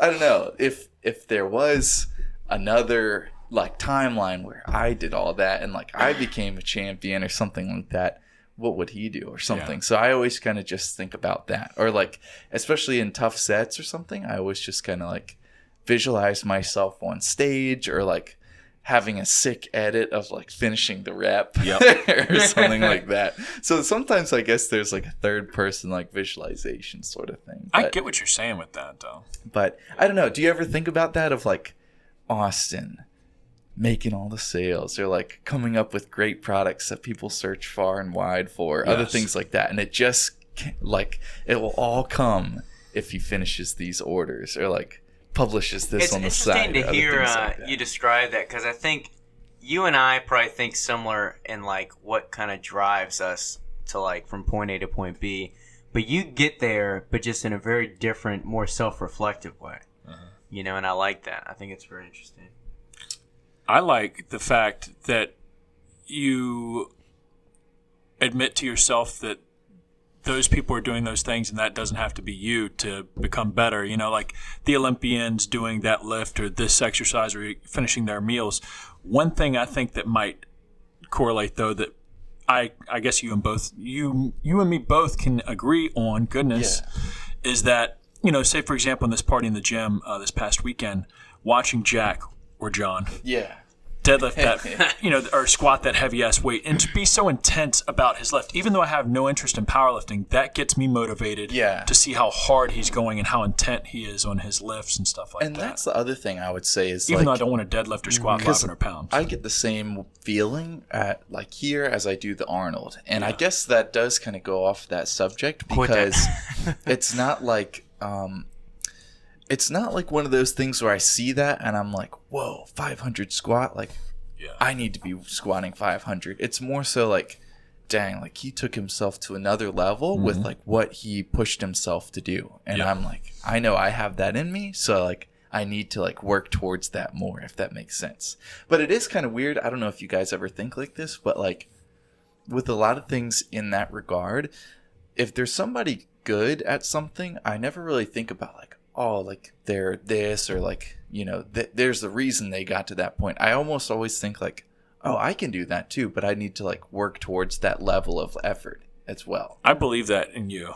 I don't know, if there was another like timeline where I did all that and like I became a champion or something like that, what would he do or something? Yeah. So I always kind of just think about that, or like, especially in tough sets or something, I always just kind of like visualize myself on stage, or like having a sick edit of like finishing the rep or something like that. So sometimes I guess there's like a third person like visualization sort of thing. But I get what you're saying with that though. But I don't know. Do you ever think about that, of like Austin making all the sales, or like coming up with great products that people search far and wide for, other things like that, and it just like it will all come if he finishes these orders or like publishes this on the side? It's interesting to hear you describe that, because I think you and I probably think similar in like what kind of drives us to like from point A to point B, but you get there but just in a very different, more self-reflective way. You know, and I like that. I think it's very interesting. I like the fact that you admit to yourself that those people are doing those things, and that doesn't have to be you to become better. You know, like the Olympians doing that lift or this exercise or finishing their meals. One thing I think that might correlate, though, that I guess you and me both can agree on, is that, you know, say for example in this party in the gym this past weekend, watching Jack or John deadlift that, you know, or squat that heavy ass weight, and to be so intense about his lift, even though I have no interest in powerlifting, that gets me motivated to see how hard he's going and how intent he is on his lifts and stuff like that. And that's the other thing I would say is, even though I don't want to deadlift or squat 500 pounds. I get the same feeling at like here as I do the Arnold. And I guess that does kind of go off that subject, because it's not like it's not like one of those things where I see that and I'm like, whoa, 500 squat, like I need to be squatting 500. It's more so like, dang, like he took himself to another level with like what he pushed himself to do. And I'm like, I know I have that in me, so like I need to like work towards that more, if that makes sense. But it is kind of weird. I don't know if you guys ever think like this, but like with a lot of things in that regard, if there's somebody good at something, I never really think about like, oh, like they're this, or like, you know, there's the reason they got to that point. I almost always think like, oh, I can do that too, but I need to like work towards that level of effort as well. I believe that in you.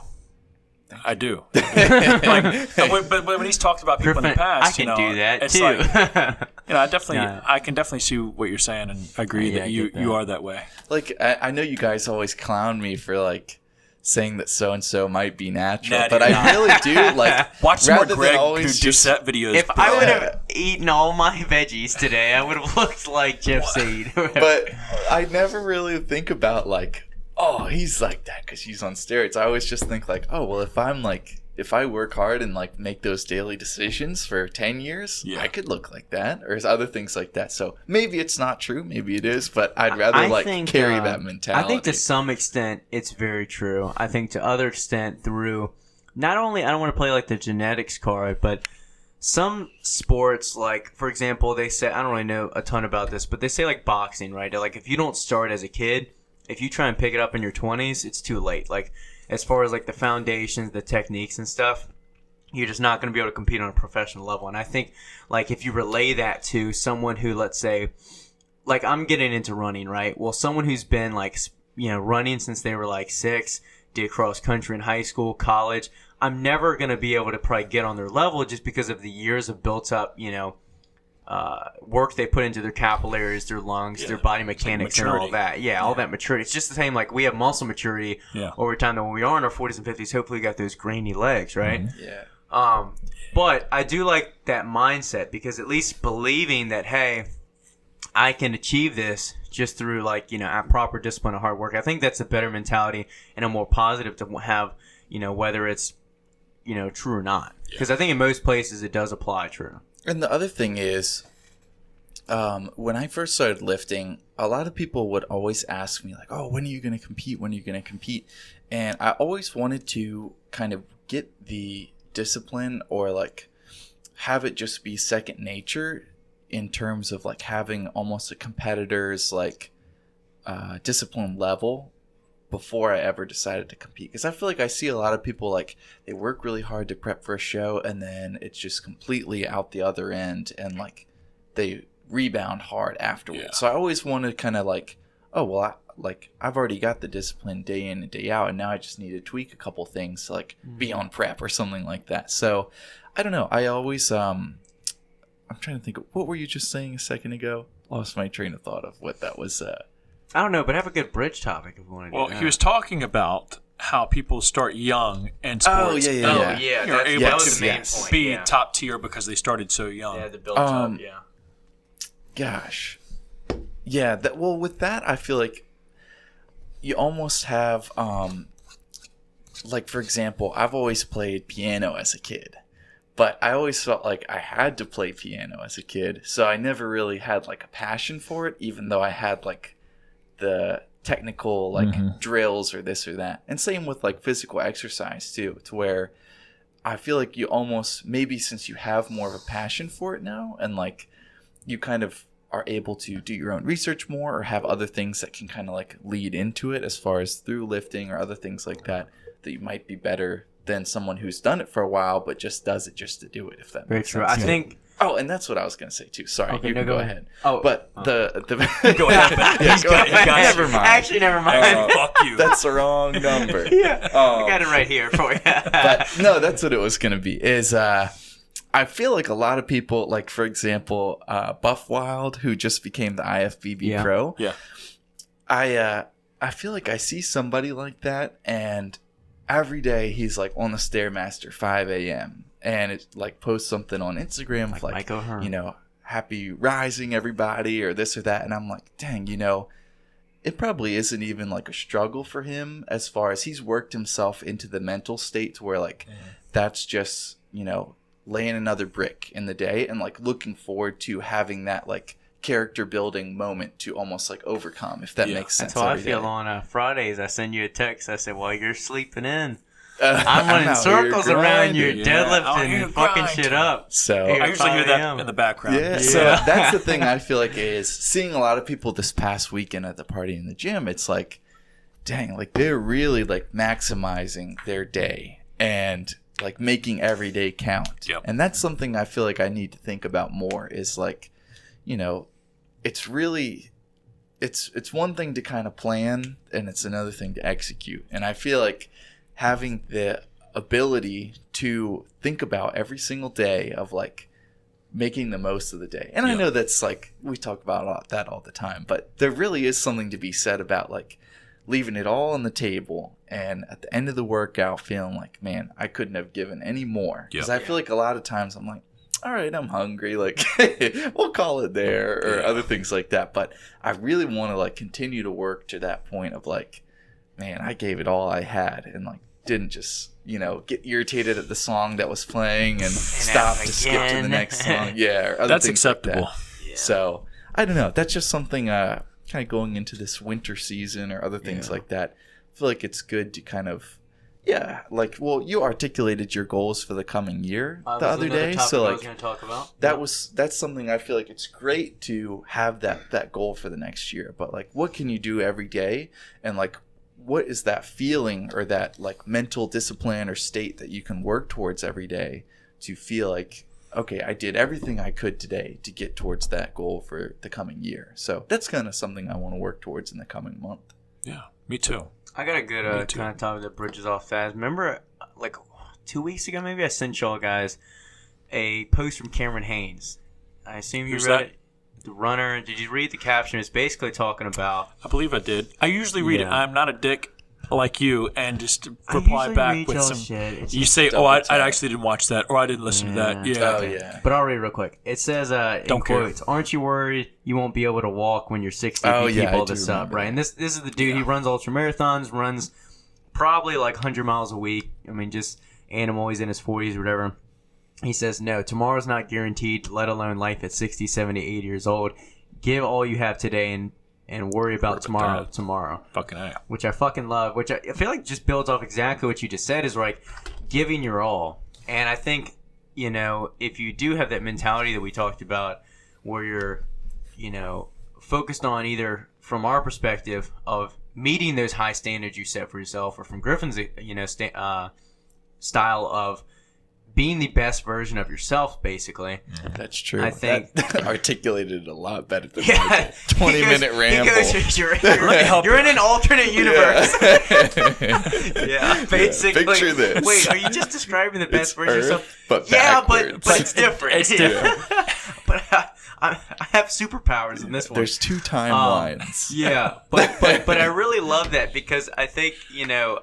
I do. but when he's talked about people in the Griffin, past, I can do that it's too. like, Yeah. I can definitely see what you're saying, and I agree Yeah, that I you get that. you are that way. Like I know you guys always clown me for like saying that so and so might be natural, Nah, but dude, I really do like Watch some more rather than Greg who always do set videos. If bro. I would have eaten all my veggies today, I would have looked like Jeff Seed. But I never really think about like, oh, he's like that because he's on steroids. I always just think like, oh, well, if I work hard and like make those daily decisions for 10 years, Yeah. I could look like that, or other things like that. So maybe it's not true, maybe it is, but I'd rather carry that mentality. I think to some extent it's very true. I think to other extent through not only I don't want to play like the genetics card, but some sports, like for example, they say I don't really know a ton about this, but they say like boxing, right? They're like if you don't start as a kid, if you try and pick it up in your 20s, it's too late. Like as far as like the foundations, the techniques and stuff, you're just not going to be able to compete on a professional level. And I think like if you relay that to someone who, let's say, like I'm getting into running, right? Well, someone who's been like, running since they were like 6, did cross country in high school, college, I'm never going to be able to probably get on their level just because of the years of built up, work they put into their capillaries, their lungs, their body mechanics, and all that. Yeah, all that maturity. It's just the same. Like we have muscle maturity over time. That when we are in our 40s and 50s, hopefully we got those grainy legs, right? Mm-hmm. Yeah. But I do like that mindset because at least believing that, hey, I can achieve this just through like proper discipline and hard work. I think that's a better mentality and a more positive to have. Whether it's true or not. Because I think in most places it does apply true. And the other thing is, when I first started lifting, a lot of people would always ask me like, oh, when are you going to compete? When are you going to compete? And I always wanted to kind of get the discipline or like have it just be second nature in terms of like having almost a competitor's like discipline level before I ever decided to compete. Because I feel like I see a lot of people like they work really hard to prep for a show and then it's just completely out the other end and like they rebound hard afterwards. Yeah. So I always want to kind of like, oh, well, I've already got the discipline day in and day out and now I just need to tweak a couple things to like be on prep or something like that. So I don't know. I always, I'm trying to think of, what were you just saying a second ago? Lost my train of thought of what that was. I don't know, but have a good bridge topic if we want to do Well, that. he was talking about how people start young in sports. yeah. You're able that was to the main point. be Yeah. top tier because they started so young. Yeah, the build up, yeah. Gosh. Yeah, well, with that, I feel like you almost have, like, for example, I've always played piano as a kid. But I always felt like I had to play piano as a kid. So I never really had, like, a passion for it, even though I had, like, the technical, like, drills or this or that. And same with, like, physical exercise, too, to where I feel like you almost, maybe since you have more of a passion for it now, and, like, you kind of are able to do your own research more or have other things that can kind of, like, lead into it as far as through lifting or other things like that, that you might be better than someone who's done it for a while but just does it just to do it, if that Very makes true. sense. I think. Oh, and that's what I was going to say too. Sorry, Okay, you no, can go go ahead. ahead. Oh, but oh. the Go ahead. Yeah, go ahead. Guys. Never mind. Actually, never mind. Fuck you. That's the wrong number. I got it right here for you. But no, that's what it was going to be. Is I feel like a lot of people, like for example, Buff Wild, who just became the IFBB Pro. Yeah. I feel like I see somebody like that, and every day he's like on the Stairmaster 5 a.m. and it like posts something on Instagram Like like Mike O'Hearn. Happy rising everybody or this or that, and I'm like, dang, it probably isn't even like a struggle for him as far as he's worked himself into the mental state to where like that's just laying another brick in the day and like looking forward to having that like character building moment to almost like overcome, if that makes sense. That's how I every feel day. on Fridays. I send you a text. I say, while you're sleeping in, I'm I'm running out here circles around you, grinding. Out deadlifting here and fucking grinding. shit up. So I usually hear 5 that a.m. in the background. Yeah, so that's the thing I feel like is seeing a lot of people this past weekend at the party in the gym. It's like, dang, like they're really like maximizing their day and like making every day count. Yep. And that's something I feel like I need to think about more is like, it's really, it's one thing to kind of plan and it's another thing to execute. And I feel like having the ability to think about every single day of like making the most of the day. And I know that's like, we talk about that all the time, but there really is something to be said about like leaving it all on the table and at the end of the workout feeling like, man, I couldn't have given any more. Because I feel like a lot of times I'm like, all right, I'm hungry, like we'll call it there, or other things like that. But I really want to like continue to work to that point of like, man, I gave it all I had, and like didn't just, you know, get irritated at the song that was playing and stop to skip to the next song. Yeah, or other That's things acceptable. Like that. Yeah. So I don't know. That's just something kind of going into this winter season or other things like that. I feel like it's good to kind of, like, well, you articulated your goals for the coming year the other day. So like, I was going to talk about. That's something I feel like it's great to have that goal for the next year. But like, what can you do every day? And like, what is that feeling or that like mental discipline or state that you can work towards every day to feel like, okay, I did everything I could today to get towards that goal for the coming year. So that's kind of something I want to work towards in the coming month. Yeah, me too. I got a good kind of topic that bridges off that. Remember, like 2 weeks ago, maybe I sent y'all guys a post from Cameron Haynes. I assume you read it. The runner. Did you read the caption? It's basically talking about. I believe I did. I usually read it. I'm not a dick like you, and just reply back with some. Shit. You say, "Oh, I actually didn't watch that," or "I didn't listen to that." Yeah. Oh yeah. But I'll read it real quick. It says, in quotes, "Aren't you worried you won't be able to walk when you're 60 if you keep all this up?" Right. And this is the dude. He runs ultra marathons. Runs probably like 100 miles a week. I mean, just animal. He's in his 40s or whatever. He says, "No, tomorrow's not guaranteed, let alone life at 60, 70, 80 years old. Give all you have today and worry about tomorrow." Fucking A. Which I fucking love. Which I feel like just builds off exactly what you just said, is like giving your all. And I think, you know, if you do have that mentality that we talked about, where you're, you know, focused on either from our perspective of meeting those high standards you set for yourself, or from Griffin's, you know, style of being the best version of yourself, basically. That's true. I think that articulated it a lot better than my 20-minute ramble. You're in an alternate universe. Yeah, basically. Picture this. Wait, are you just describing the best version of yourself? But but it's different. It's different. But I have superpowers in this one. There's 2 timelines. Yeah, but I really love that, because I think, you know,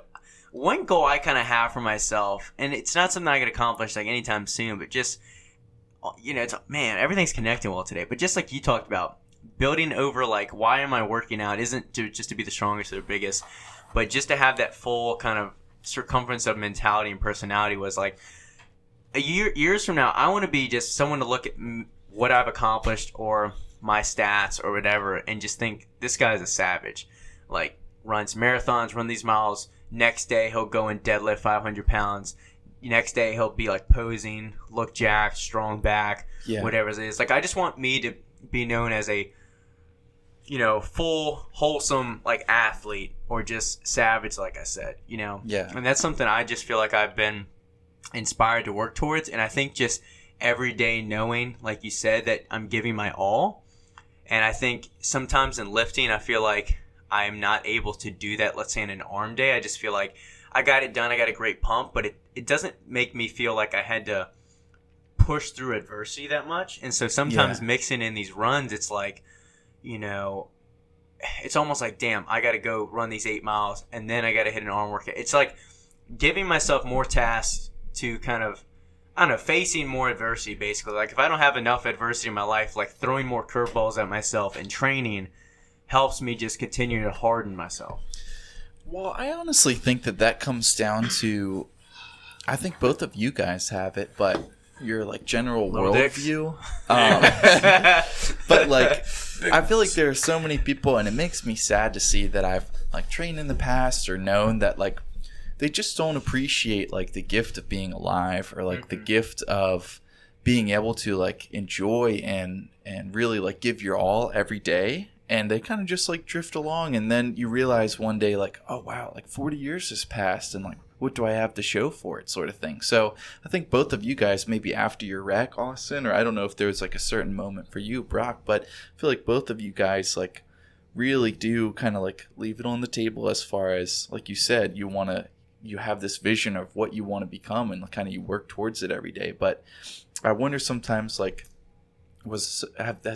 one goal I kind of have for myself, and it's not something I can accomplish like anytime soon, but just, you know, everything's connecting well today. But just like you talked about, building over like, why am I working out? Isn't just to be the strongest or the biggest, but just to have that full kind of circumference of mentality and personality. Was like, years from now, I want to be just someone to look at what I've accomplished or my stats or whatever, and just think, this guy's a savage. Like, runs marathons, run these miles. Next day, he'll go and deadlift 500 pounds. Next day, he'll be like posing, look jacked, strong back, whatever it is. Like, I just want me to be known as a, you know, full, wholesome, like, athlete, or just savage, like I said, you know? Yeah. And that's something I just feel like I've been inspired to work towards. And I think just every day knowing, like you said, that I'm giving my all. And I think sometimes in lifting, I feel like I'm not able to do that. Let's say in an arm day, I just feel like I got it done. I got a great pump, but it doesn't make me feel like I had to push through adversity that much. And so sometimes mixing in these runs, it's like, you know, it's almost like, damn, I got to go run these 8 miles and then I got to hit an arm workout. It's like giving myself more tasks to kind of, I don't know, facing more adversity, basically. Like, if I don't have enough adversity in my life, like throwing more curveballs at myself and training helps me just continue to harden myself. Well, I honestly think that comes down to, I think both of you guys have it, but your like general worldview. But like, I feel like there are so many people, and it makes me sad to see that I've like trained in the past or known that like they just don't appreciate like the gift of being alive, or like the gift of being able to like enjoy and really like give your all every day. And they kind of just like drift along, and then you realize one day like, oh wow, like 40 years has passed, and like, what do I have to show for it, sort of thing. So I think both of you guys, maybe after your wreck, Austin, or I don't know if there was like a certain moment for you, Brock, but I feel like both of you guys like really do kind of like leave it on the table, as far as like you said, you want to you have this vision of what you want to become, and kind of you work towards it every day. But I wonder sometimes, like, has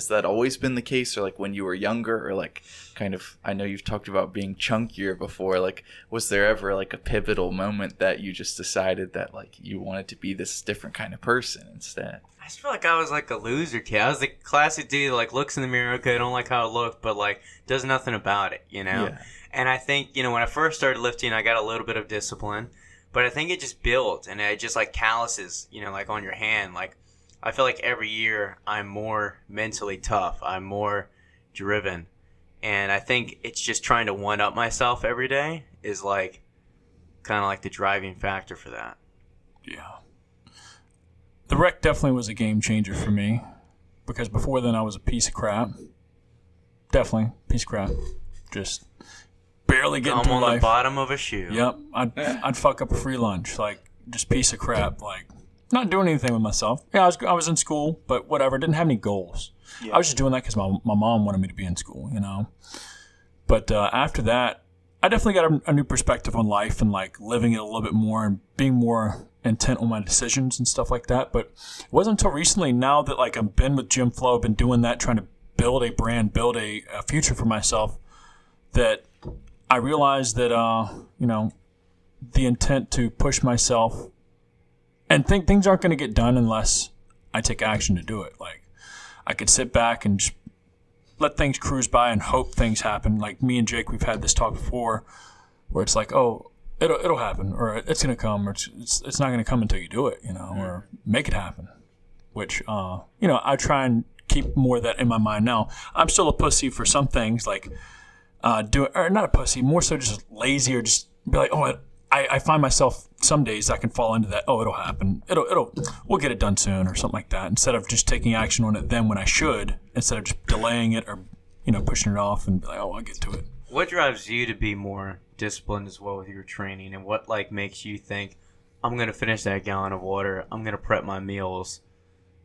that always been the case, or like when you were younger, or like kind of, I know you've talked about being chunkier before, like was there ever like a pivotal moment that you just decided that like you wanted to be this different kind of person instead? I just feel like I was like a loser kid. I was the classic dude that like looks in the mirror, okay, I don't like how I look, but like does nothing about it, you know? Yeah. And I think, you know, when I first started lifting, I got a little bit of discipline, but I think it just built, and it just like calluses, you know, like on your hand. Like I feel like every year I'm more mentally tough. I'm more driven. And I think it's just trying to one up myself every day is like kind of like the driving factor for that. Yeah. The rec definitely was a game changer for me, because before then I was a piece of crap. Definitely piece of crap. Just barely getting through I'm on life. the bottom of a shoe. Yep. I'd fuck up a free lunch, like just piece of crap, like not doing anything with myself. Yeah, I was in school, but whatever. Didn't have any goals. Yeah. I was just doing that because my mom wanted me to be in school, you know. But after that, I definitely got a new perspective on life and like living it a little bit more and being more intent on my decisions and stuff like that. But it wasn't until recently, now that like I've been with GYMFLO, I've been doing that, trying to build a brand, build a future for myself, that I realized that you know, the intent to push myself and think things aren't going to get done unless I take action to do it. Like I could sit back and just let things cruise by and hope things happen. Like me and Jake, we've had this talk before, where it's like, oh, it'll happen, or it's gonna come, or it's not gonna come until you do it, you know, or make it happen. Which you know, I try and keep more of that in my mind now. I'm still a pussy for some things, like or not a pussy, more so just lazy, or just be like, oh, I find myself some days I can fall into that. Oh, it'll happen. We'll get it done soon, or something like that. Instead of just taking action on it then when I should, instead of just delaying it, or you know, pushing it off and be like, oh, I'll get to it. What drives you to be more disciplined as well with your training, and what like makes you think, I'm gonna finish that gallon of water, I'm gonna prep my meals?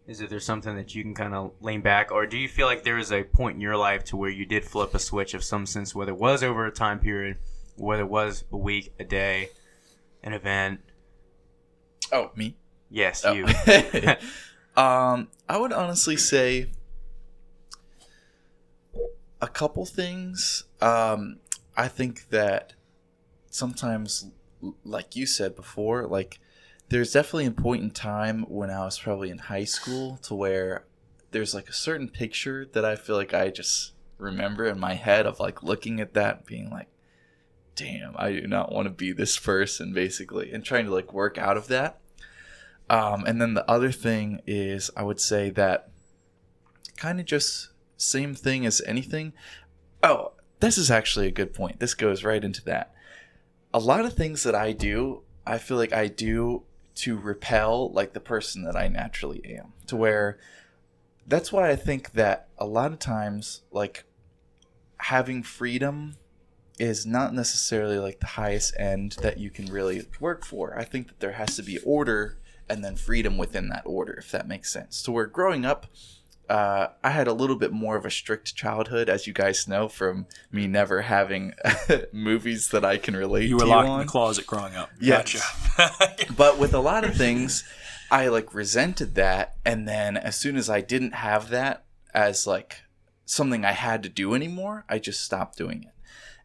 Is there something that you can kind of lean back, or do you feel like there is a point in your life to where you did flip a switch of some sense, whether it was over a time period, whether it was a week, a day, an event? Oh, me? Yes, oh. you. I would honestly say a couple things. I think that sometimes, like you said before, like there's definitely a point in time when I was probably in high school to where there's like a certain picture that I feel like I just remember in my head of like looking at that and being like, damn, I do not want to be this person, basically, and trying to like work out of that. And then the other thing is, I would say that kind of just same thing as anything. Oh, this is actually a good point. This goes right into that. A lot of things that I do, I feel like I do to repel like the person that I naturally am, to where that's why I think that a lot of times like having freedom is not necessarily like the highest end that you can really work for. I think that there has to be order and then freedom within that order, if that makes sense. So where growing up, I had a little bit more of a strict childhood, as you guys know, from me never having movies that I can relate to. You were locked in the closet growing up. Yes. Gotcha. But with a lot of things, I like resented that. And then as soon as I didn't have that as like something I had to do anymore, I just stopped doing it.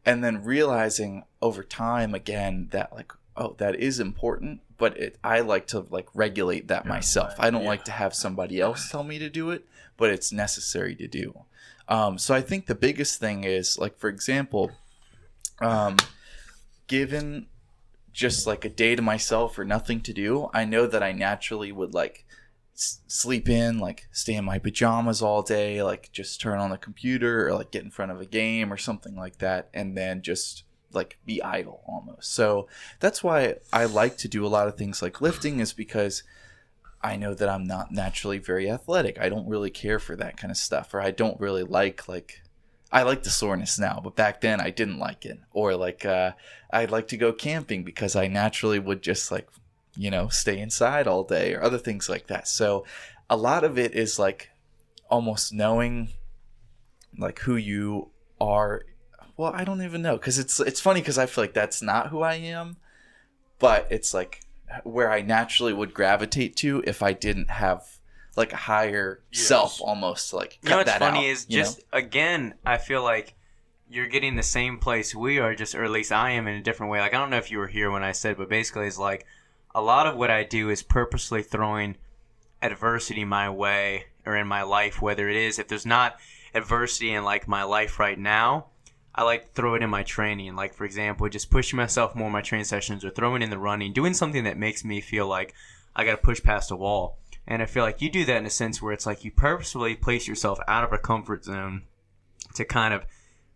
And then realizing over time again that like, oh, that is important, but I like to like regulate that myself. I don't like to have somebody else tell me to do it, but it's necessary to do. So I think the biggest thing is like, for example, given just like a day to myself or nothing to do, I know that I naturally would like sleep in, like stay in my pajamas all day, like just turn on the computer or like get in front of a game or something like that, and then just like be idle almost. So that's why I like to do a lot of things like lifting, is because I know that I'm not naturally very athletic. I don't really care for that kind of stuff, or I don't really like I like the soreness now, but back then I didn't like it. Or like I'd like to go camping because I naturally would just like, you know, stay inside all day, or other things like that. So a lot of it is like almost knowing like who you are. Well, I don't even know, because it's funny because I feel like that's not who I am, but it's like where I naturally would gravitate to if I didn't have like a higher self almost like cut what's that funny out, is just again, I feel like you're getting the same place we are, just, or at least I am, in a different way. Like, I don't know if you were here when I said, but basically it's like a lot of what I do is purposely throwing adversity my way or in my life, whether it is, if there's not adversity in like my life right now, I like to throw it in my training. Like, for example, just pushing myself more in my training sessions, or throwing in the running, doing something that makes me feel like I got to push past a wall. And I feel like you do that in a sense where it's like you purposefully place yourself out of a comfort zone to kind of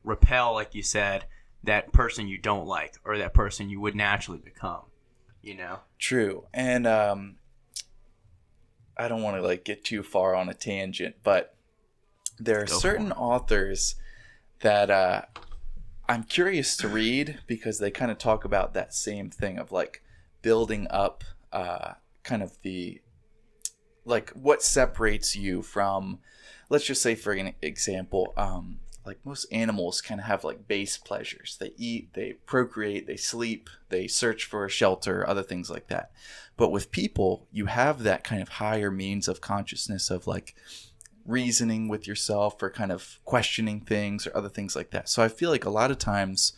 repel, like you said, that person you don't like or that person you would naturally become, you know? True. And I don't want to like get too far on a tangent, but there are certain authors that I'm curious to read because they kind of talk about that same thing of like building up kind of the like what separates you from, let's just say for an example, like most animals kind of have like base pleasures. They eat, they procreate, they sleep, they search for a shelter, other things like that. But with people, you have that kind of higher means of consciousness of like reasoning with yourself or kind of questioning things or other things like that. So I feel like a lot of times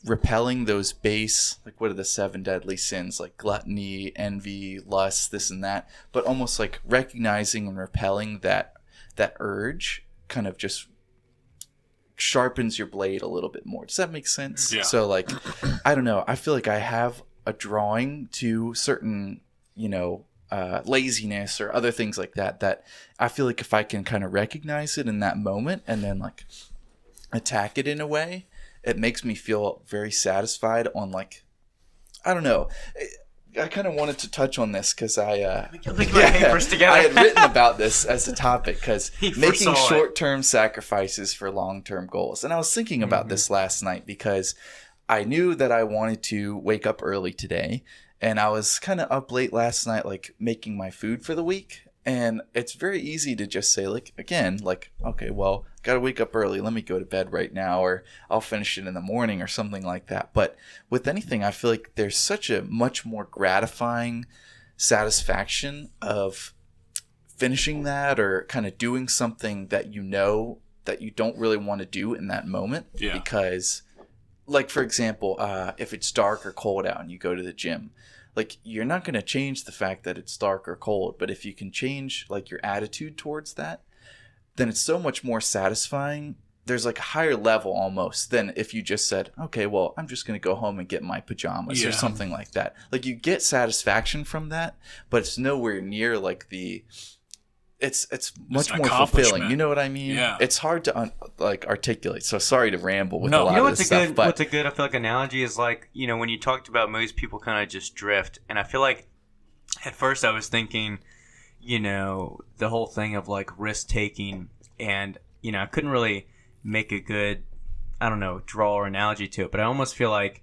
repelling those base, like what are the 7 deadly sins, like gluttony, envy, lust, this and that, but almost like recognizing and repelling that urge kind of just sharpens your blade a little bit more. Does that make sense? Yeah. So like, I don't know. I feel like I have a drawing to certain, laziness or other things like that I feel like if I can kind of recognize it in that moment and then like attack it in a way, it makes me feel very satisfied on like, I don't know. I kind of wanted to touch on this because I had written about this as a topic because making short-term sacrifices for long-term goals. And I was thinking about this last night because I knew that I wanted to wake up early today. And I was kind of up late last night, like making my food for the week. And it's very easy to just say, like, again, like, okay, well, got to wake up early. Let me go to bed right now, or I'll finish it in the morning or something like that. But with anything, I feel like there's such a much more gratifying satisfaction of finishing that or kind of doing something that you know that you don't really want to do in that moment. Yeah. Because, like, for example, if it's dark or cold out and you go to the gym, like, you're not going to change the fact that it's dark or cold, but if you can change, like, your attitude towards that, then it's so much more satisfying. There's, like, a higher level almost than if you just said, okay, well, I'm just going to go home and get my pajamas or something like that. Like, you get satisfaction from that, but it's nowhere near, like, it's much more fulfilling. You know what I mean? Yeah. It's hard to articulate. So sorry to ramble with a lot of this stuff. What's a good I feel like analogy is like, when you talked about most people kind of just drift, and I feel like at first I was thinking, the whole thing of like risk taking, and I couldn't really make a good, I don't know, draw or analogy to it, but I almost feel like,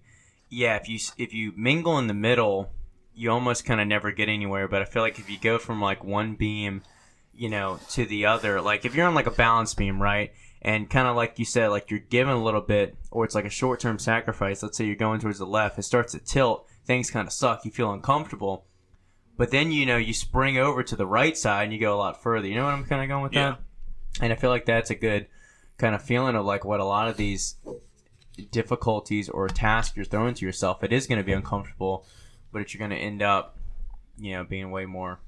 if you mingle in the middle, you almost kind of never get anywhere. But I feel like if you go from like one beam to the other, like if you're on like a balance beam, right, and kind of like you said, like you're given a little bit, or it's like a short-term sacrifice, let's say you're going towards the left, it starts to tilt, things kind of suck, you feel uncomfortable, but then you spring over to the right side and you go a lot further. You know what I'm kind of going with that? And I feel like that's a good kind of feeling of like what a lot of these difficulties or tasks you're throwing to yourself, it is going to be uncomfortable, but you're going to end up being way more.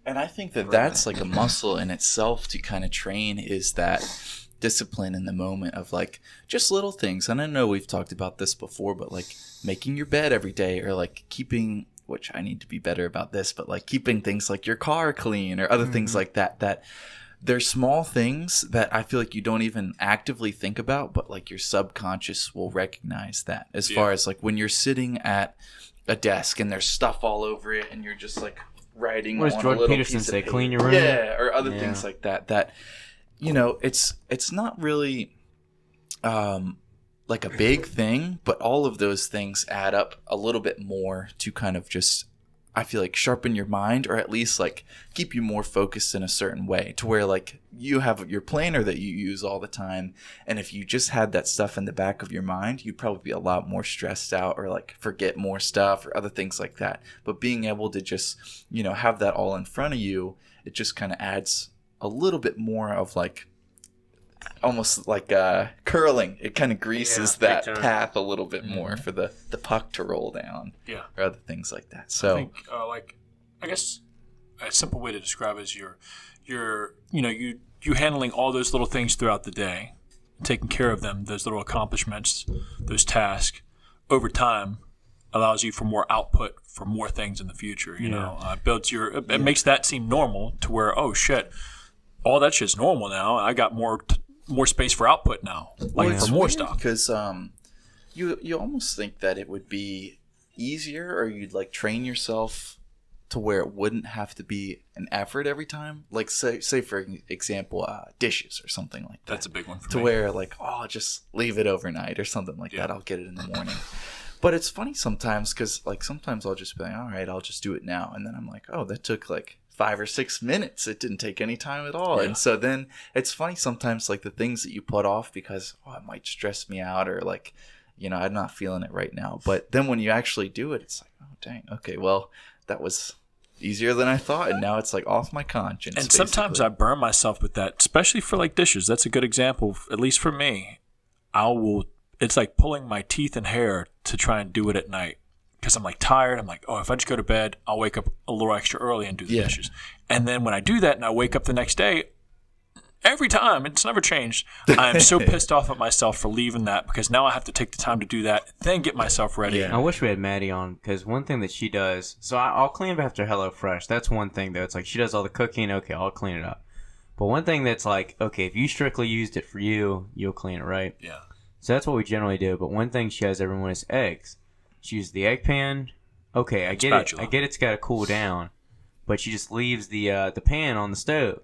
And I think that that's like a muscle in itself to kind of train, is that discipline in the moment of like just little things. And I know we've talked about this before, but like making your bed every day, or like keeping, which I need to be better about this, but like keeping things like your car clean or other things like that, that they're small things that I feel like you don't even actively think about, but like your subconscious will recognize that as far as like when you're sitting at a desk and there's stuff all over it and you're just like writing what does on Jordan a little Peterson piece of say? paper. Clean your room. Or other things like that. That it's not really like a big thing, but all of those things add up a little bit more to kind of just, I feel like sharpen your mind, or at least like keep you more focused in a certain way, to where like you have your planner that you use all the time. And if you just had that stuff in the back of your mind, you'd probably be a lot more stressed out, or like forget more stuff or other things like that. But being able to just, you know, have that all in front of you, it just kind of adds a little bit more of like, almost like curling. It kind of greases that path a little bit more for the puck to roll down, or other things like that. So I think, I guess a simple way to describe it is you handling all those little things throughout the day, taking care of them, those little accomplishments, those tasks over time allows you for more output for more things in the future. You know, builds it makes that seem normal, to where, oh shit, all that shit's normal now. I got more space for output now, for more stuff. Because you almost think that it would be easier, or you'd like train yourself to where it wouldn't have to be an effort every time. Like say for example, dishes or something like that. That's a big one for me. To where like, oh, I'll just leave it overnight or something like that. I'll get it in the morning. But it's funny sometimes, because like sometimes I'll just be like, all right, I'll just do it now. And then I'm like, oh, that took like 5 or 6 minutes. It didn't take any time at all. And so then it's funny sometimes, like the things that you put off because, oh, it might stress me out, or like, you know, I'm not feeling it right now. But then when you actually do it, it's like, oh, dang, okay, well, that was easier than I thought. And now it's like off my conscience. And sometimes I burn myself with that, especially for like dishes. That's a good example, at least for me. It's like pulling my teeth and hair to try and do it at night. Because I'm like tired. I'm like, oh, if I just go to bed, I'll wake up a little extra early and do the dishes. And then when I do that and I wake up the next day, every time, it's never changed, I'm so pissed off at myself for leaving that, because now I have to take the time to do that, then get myself ready. I wish we had Maddie on, because one thing that she does, so I'll clean up after HelloFresh. That's one thing, though. It's like she does all the cooking. Okay, I'll clean it up. But one thing that's like, okay, if you strictly used it for you, you'll clean it, right? Yeah. So that's what we generally do. But one thing she has everyone is eggs. She uses the egg pan. Okay, I get it. I get it's got to cool down, but she just leaves the pan on the stove.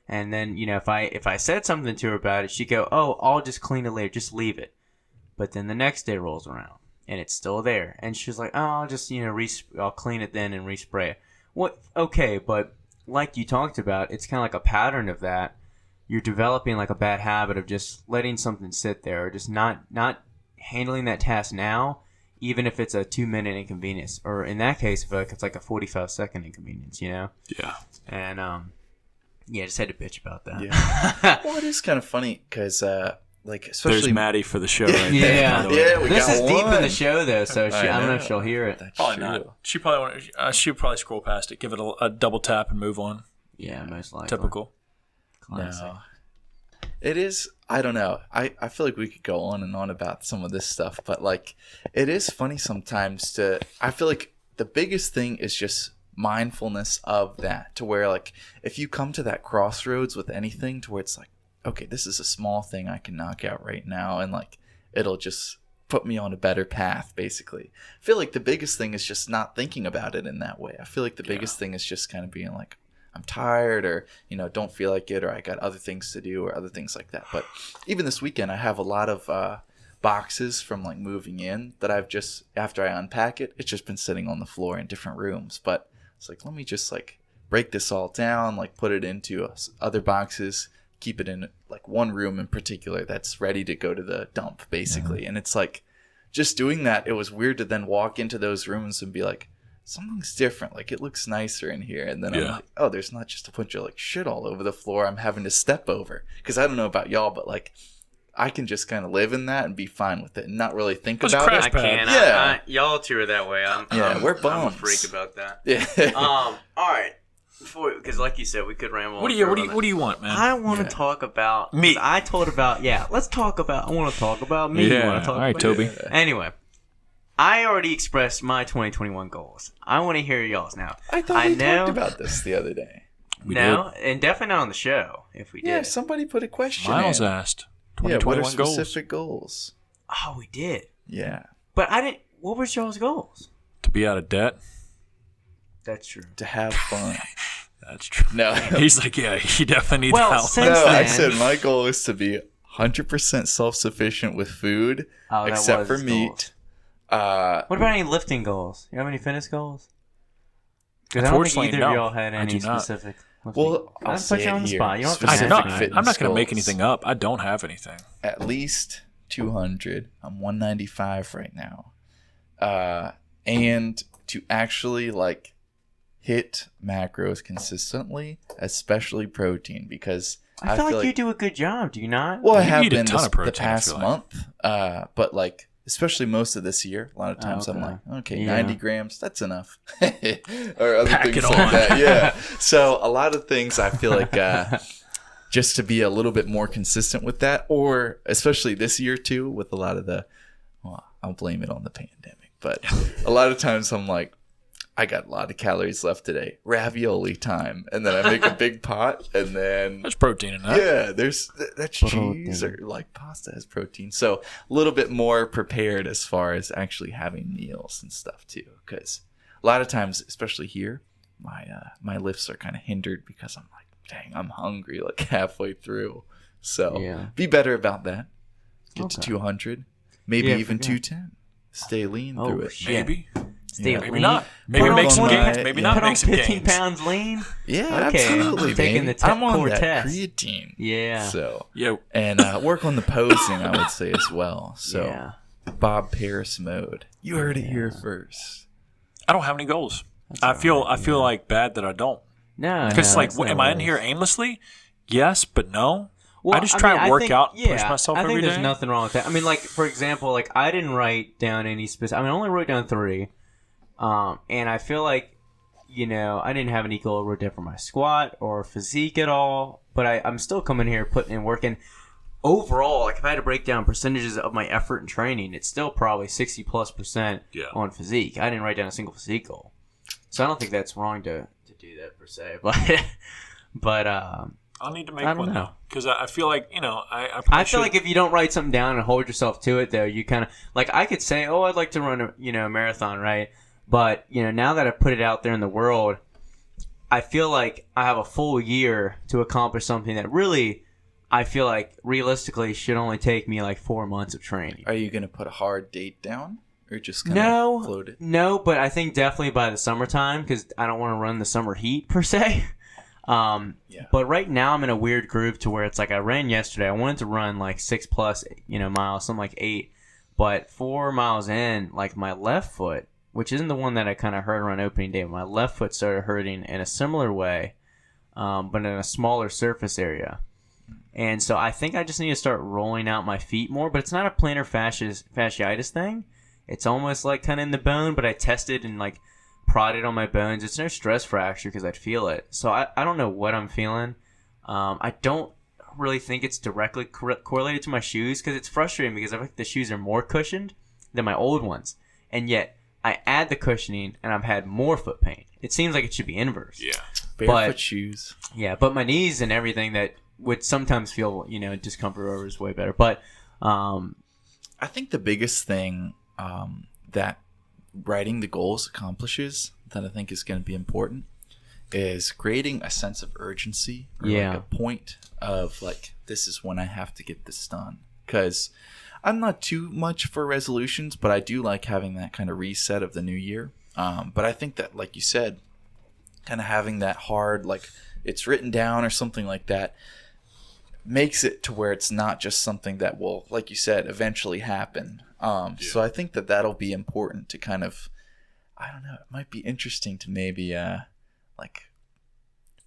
And then, you know, if I said something to her about it, she'd go, "Oh, I'll just clean it later. Just leave it." But then the next day rolls around and it's still there, and she's like, "Oh, I'll just I'll clean it then and respray it." What? Okay, but like you talked about, it's kind of like a pattern of that. You're developing like a bad habit of just letting something sit there, or just not handling that task now. Even if it's a 2-minute inconvenience, or in that case, if it's like a 45-second inconvenience, you know? Yeah. And, just had to bitch about that. Yeah. Well, it is kind of funny, because, like, especially... There's Maddie for the show right there. Yeah. Yeah, this is deep in the show, though, so I don't know if she'll hear it. That's Probably true. not. She'll probably scroll past it, give it a double tap, and move on. Yeah, most likely. Typical. Classic. No. It is, I don't know. I feel like we could go on and on about some of this stuff, but like, it is funny sometimes I feel like the biggest thing is just mindfulness of that, to where like, if you come to that crossroads with anything, to where it's like, okay, this is a small thing I can knock out right now, and like, it'll just put me on a better path, basically. I feel like the biggest thing is just not thinking about it in that way. I feel like the biggest thing is just kind of being like, I'm tired, or, you know, don't feel like it, or I got other things to do, or other things like that. But even this weekend, I have a lot of boxes from like moving in that I've just, after I unpack it, it's just been sitting on the floor in different rooms. But it's like, let me just like break this all down, like put it into other boxes, keep it in like one room in particular that's ready to go to the dump, basically. And it's like, just doing that, it was weird to then walk into those rooms and be like, something's different. Like, it looks nicer in here. And then I'm like, oh, there's not just a bunch of like shit all over the floor I'm having to step over. Because I don't know about y'all, but like, I can just kind of live in that and be fine with it and not really think about it. I can. Yeah. Y'all two are that way. We're bums. I'm a freak about that. Yeah. All right. Because like you said, we could ramble. What do you want, man? I want to talk about me. I want to talk about me. Yeah. All right, Toby. Anyway, I already expressed my 2021 goals. I want to hear y'all's now. I thought we talked about this the other day. We no, did. and definitely not on the show. If we did, Yeah, somebody put a question Miles in. asked. Yeah, what are 2021 goals. specific goals? Oh, we did. Yeah. But I didn't. What were y'all's goals? To be out of debt. That's true. To have fun. That's true. No. He's like, yeah, he definitely needs Well, help. since No, I then- said my goal is to be 100% self-sufficient with food, Oh, that except was for his meat. goals. What about any lifting goals? You have any fitness goals? Because I don't think Unfortunately, either of no, y'all had I any do not. specific. Well, I'll Let's say put you it on the here. spot. You don't have to Specific say fitness I'm not going to make goals. anything up. I don't have anything. At least 200. I'm 195 right now. And to actually like hit macros consistently, especially protein, because I feel like you do a good job. Do you not? Well, I You have eat a been ton of protein, the I past feel like. month, but like especially most of this year, a lot of times I'm Okay. like, okay, Yeah. 90 grams, that's enough, or other Pack things it like on. that. Yeah. So a lot of things I feel like just to be a little bit more consistent with that, or especially this year too, with a lot of well, I'll blame it on the pandemic, but a lot of times I'm like, I got a lot of calories left today. Ravioli time. And then I make a big pot and then There's protein in that. yeah, that's cheese or like pasta has protein. So a little bit more prepared as far as actually having meals and stuff too. Because a lot of times, especially here, my lifts are kind of hindered because I'm like, dang, I'm hungry like halfway through. So Yeah. be better about that. Get to Okay. 200, maybe Yeah, even forget. 210. Stay lean Oh, through it. shit. Maybe. Stay Yeah. Maybe lean. not. Maybe Put make on some my- gains. Maybe yeah. not Put on make some 15 gains. pounds lean. Yeah, Okay, absolutely. taking baby. the I'm on core that test. creatine. Yeah. So Yeah. and work on the posing, I would say as well. So Yeah. Bob Paris mode. You heard it here first. I don't have any goals. I feel like bad that I don't. No. Because no, like, it's no am I in worries. here aimlessly? Yes, but no. Well, I just try and work think- out, yeah, push myself I think every there's day. nothing wrong with that. I mean, like for example, like I didn't write down any specific. I mean, I only wrote down 3, and I feel like I didn't have any goal wrote down for my squat or physique at all. But I'm still coming here putting in work. And overall, like if I had to break down percentages of my effort and training, it's still probably 60+% Yeah. on physique. I didn't write down a single physique goal, so I don't think that's wrong to do that per se. But I'll need to make I don't one know. now because I feel like I I feel like if you don't write something down and hold yourself to it, though, you kind of like I could say, "Oh, I'd like to run a marathon," right? But now that I've put it out there in the world, I feel like I have a full year to accomplish something that really, I feel like realistically should only take me like 4 months of training. Are you gonna put a hard date down, or just kind of float it? No, but I think definitely by the summertime because I don't want to run the summer heat per se. Yeah. But right now I'm in a weird groove to where it's like I ran yesterday. I wanted to run like 6+ miles, something like 8, but 4 miles in, like my left foot, which isn't the one that I kind of hurt around opening day, my left foot started hurting in a similar way, but in a smaller surface area. And so I think I just need to start rolling out my feet more, but it's not a plantar fasciitis thing. It's almost like kind of in the bone, but I tested and like prodded on my bones. It's no stress fracture because I'd feel it. So I don't know what I'm feeling. I don't really think it's directly correlated to my shoes because it's frustrating because I think the shoes are more cushioned than my old ones. And yet I add the cushioning and I've had more foot pain. It seems like it should be inverse. Yeah. Barefoot shoes. Yeah, but my knees and everything that would sometimes feel, discomfort over is way better. But I think the biggest thing that writing the goals accomplishes that I think is going to be important is creating a sense of urgency or Yeah. like a point of like, this is when I have to get this done. Because I'm not too much for resolutions, but I do like having that kind of reset of the new year. But I think that, like you said, kind of having that hard, like it's written down or something like that, makes it to where it's not just something that will, like you said, eventually happen. So I think that that'll be important to kind of, I don't know, it might be interesting to maybe like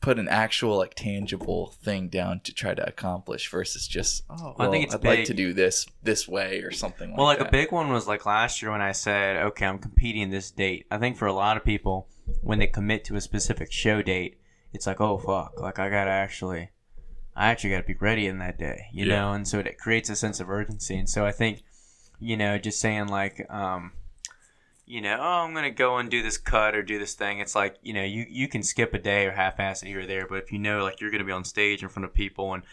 put an actual like tangible thing down to try to accomplish versus just, I think it's I'd like big. to do this way or something like that. Well, like a big one was like last year when I said, okay, I'm competing this date. I think for a lot of people, when they commit to a specific show date, it's like, oh, fuck. Like, I actually got to be ready in that day, you know? And so it creates a sense of urgency. And so I think, just saying like, oh, I'm going to go and do this cut or do this thing. It's like, you can skip a day or half-ass it here or there. But if like you're going to be on stage in front of people and,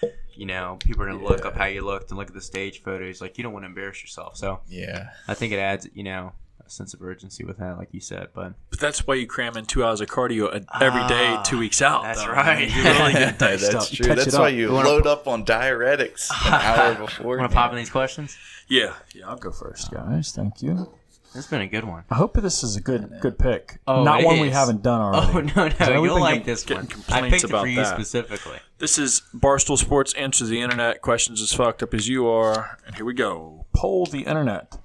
people are going to look up how you looked and look at the stage photos, like you don't want to embarrass yourself. So yeah. I think it adds, a sense of urgency with that, like you said. But that's why you cram in 2 hours of cardio every day, 2 weeks out. that's though. right. You really get diced That's up. You true. touch That's it why up. you wanna- load up on diuretics an hour before. Want to pop in these questions? Yeah, I'll go first, guys. Thank you. It's been a good one. I hope this is a good pick. Oh, Not it one we is. haven't done already. Oh, no. we've You'll been like this getting one. I complaints picked it about for you that. specifically. This is Barstool Sports Answers the Internet. Questions as fucked up as you are. And here we go. Poll the Internet.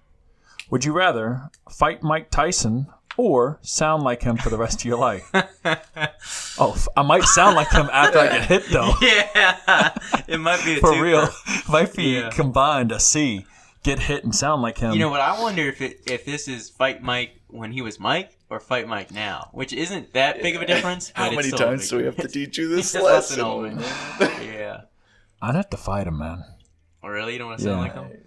Would you rather fight Mike Tyson or sound like him for the rest of your life? I might sound like him after I get hit, though. Yeah. It might be a For twofer. real. Might be Yeah. combined a C. Get hit and sound like him. You know what? I wonder if this is Fight Mike when he was Mike or Fight Mike now, which isn't that big of a difference. How but it's many still a times big do we have to difference. teach you this Just lesson lesson? over. Yeah. I'd have to fight him, man. Oh, really? You don't want to sound Yeah. like him?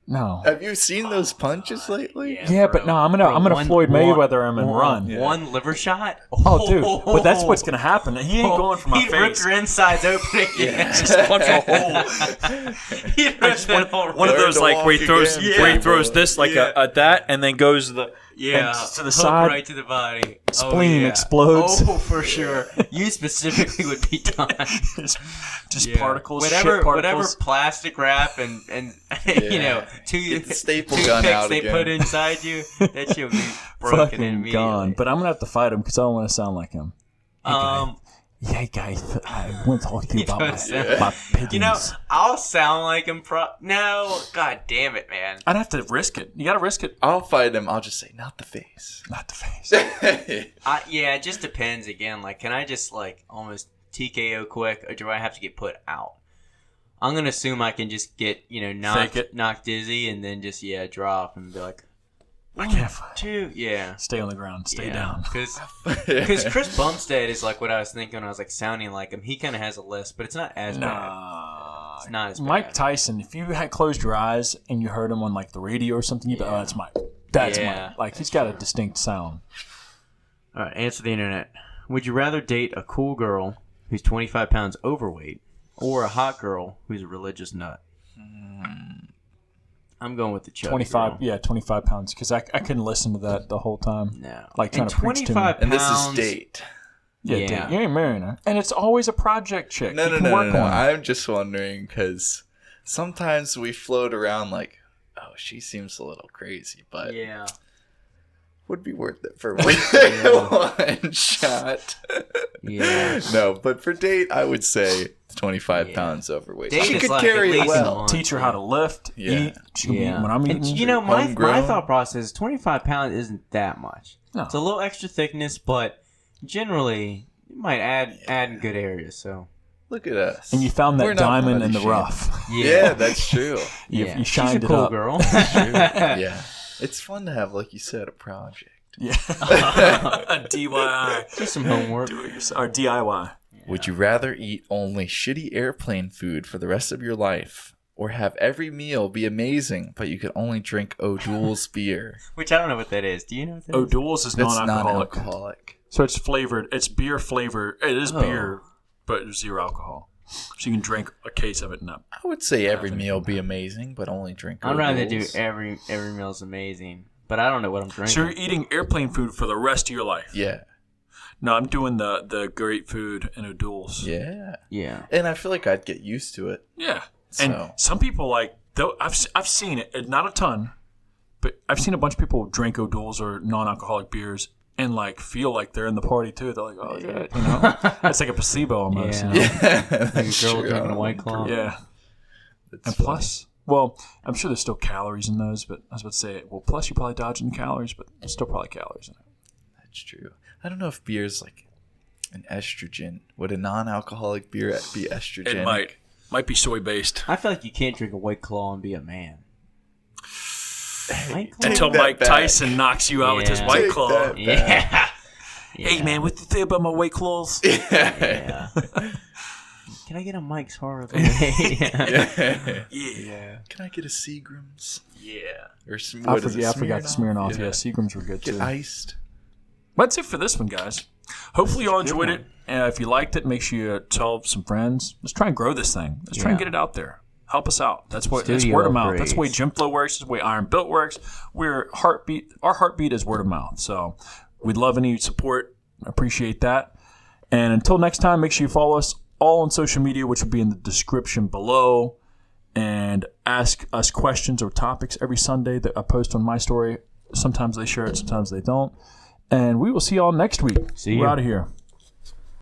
No. Have you seen those punches lately? Yeah, but no, I'm gonna Floyd Mayweather him and run. One liver shot. Oh, dude, but that's what's gonna happen. He ain't going for my He'd rip face. your insides open again. Just punch a hole. He'd rip that hole One of Learn those to like walk where he throws, again, where he people. throws this like a that, and then goes the Yeah, and to the hook side. right to the body. Spleen yeah. explodes. Oh, for sure. You specifically would be done. just Yeah. particles, whatever, shit particles. plastic wrap and you know, Get the staple toothpicks gun out they again. put inside you, that shit would be broken Fucking immediately. gone. But I'm gonna have to fight him because I don't want to sound like him. Yeah, guys, I want to talk to you about don't sound- my pigeons. You know, I'll sound like him. No, god damn it, man. I'd have to risk it. You gotta risk it. I'll fight him. I'll just say, not the face. Not the face. Yeah, it just depends. Again, like, can I just like almost TKO quick, or do I have to get put out? I'm gonna assume I can just get knocked dizzy, and then just drop and be like, I can't fight. 2, Stay on the ground. Stay down. Because Chris Bumstead is like what I was thinking when I was like sounding like him. He kind of has a list, but it's not as bad. It's not as bad. Mike Tyson, if you had closed your eyes and you heard him on like the radio or something, you'd be, oh, that's Mike. That's Mike. Like, he's got a distinct sound. All right, answer the internet. Would you rather date a cool girl who's 25 pounds overweight or a hot girl who's a religious nut? I'm going with the chubby 25, girl. 25 pounds, because I couldn't listen to that the whole time. No. Like, trying And to preach to me. 25 And this is pounds- date. Yeah, Yeah. dude, you ain't marrying her. And it's always a project chick. No, you no, can no, work no, no. on it. I'm just wondering because sometimes we float around like, oh, she seems a little crazy, but Yeah. would be worth it for one shot. Yeah. No, but for date, I would say 25 pounds overweight. Date She is could like carry at it least a well. month. Teach her how to lift, Yeah. eat. She can eat when I'm eating. And, you know, my Homegrown. thought process is 25 pounds isn't that much. No. It's a little extra thickness, but generally, you might add in good areas. So Look at us. and you found We're that not diamond body in the shaming. rough. Yeah, that's true. You She's shined a it cool up. girl. Yeah. It's fun to have, like you said, a project. Yeah. A DIY. Just some homework. Or DIY. Would you rather eat only shitty airplane food for the rest of your life or have every meal be amazing, but you could only drink O'Doul's beer? Which I don't know what that is. Do you know what that is? O'Doul's is That's non-alcoholic. non-alcoholic. So it's flavored. It's beer flavored. It is beer, but there's zero alcohol. So you can drink a case of it and not. I would say every meal be amazing, but only drink I'd rather do O'Doul's. every meal's amazing, but I don't know what I'm drinking. So you're eating airplane food for the rest of your life. Yeah. No, I'm doing the great food in O'Doul's. Yeah. Yeah. And I feel like I'd get used to it. Yeah. So- And some people like, though I've seen it, not a ton, but I've seen a bunch of people drink O'Doul's or non-alcoholic beers and like feel like they're in the party too. They're like, oh yeah, you know, it's like a placebo almost. Yeah. You know? Yeah. Like a girl drinking a White Claw. Yeah. That's And funny. plus, well, I'm sure there's still calories in those, but I was about to say, well, plus you're probably dodging the calories, but there's still probably calories in it. That's true. I don't know if beer's like an estrogen. Would a non-alcoholic beer be estrogen? It might be soy based. I feel like you can't drink a White Claw and be a man. White Claw? Until that Mike back. Tyson knocks you out with his Yeah. White Take Claw. that. Yeah. Hey man, what do you think about my White Claws? Yeah. Can I get a Mike's Horror? Yeah. Yeah. Can I get a Seagram's? Yeah. Or I forgot the Smirnoff. Yeah, Seagrams were good Get too. iced. That's it for this one, guys. Hopefully you all enjoyed it. If you liked it, make sure you tell some friends. Let's try and grow this thing. Let's try and get it out there. Help us out. That's word of mouth. That's the way GYMFLO works. That's the way Iron Built works. Our heartbeat is word of mouth. So we'd love any support. Appreciate that. And until next time, make sure you follow us all on social media, which will be in the description below. And ask us questions or topics every Sunday that I post on my story Sometimes they share it, sometimes they don't. And we will see y'all next week. See We're ya. out of here.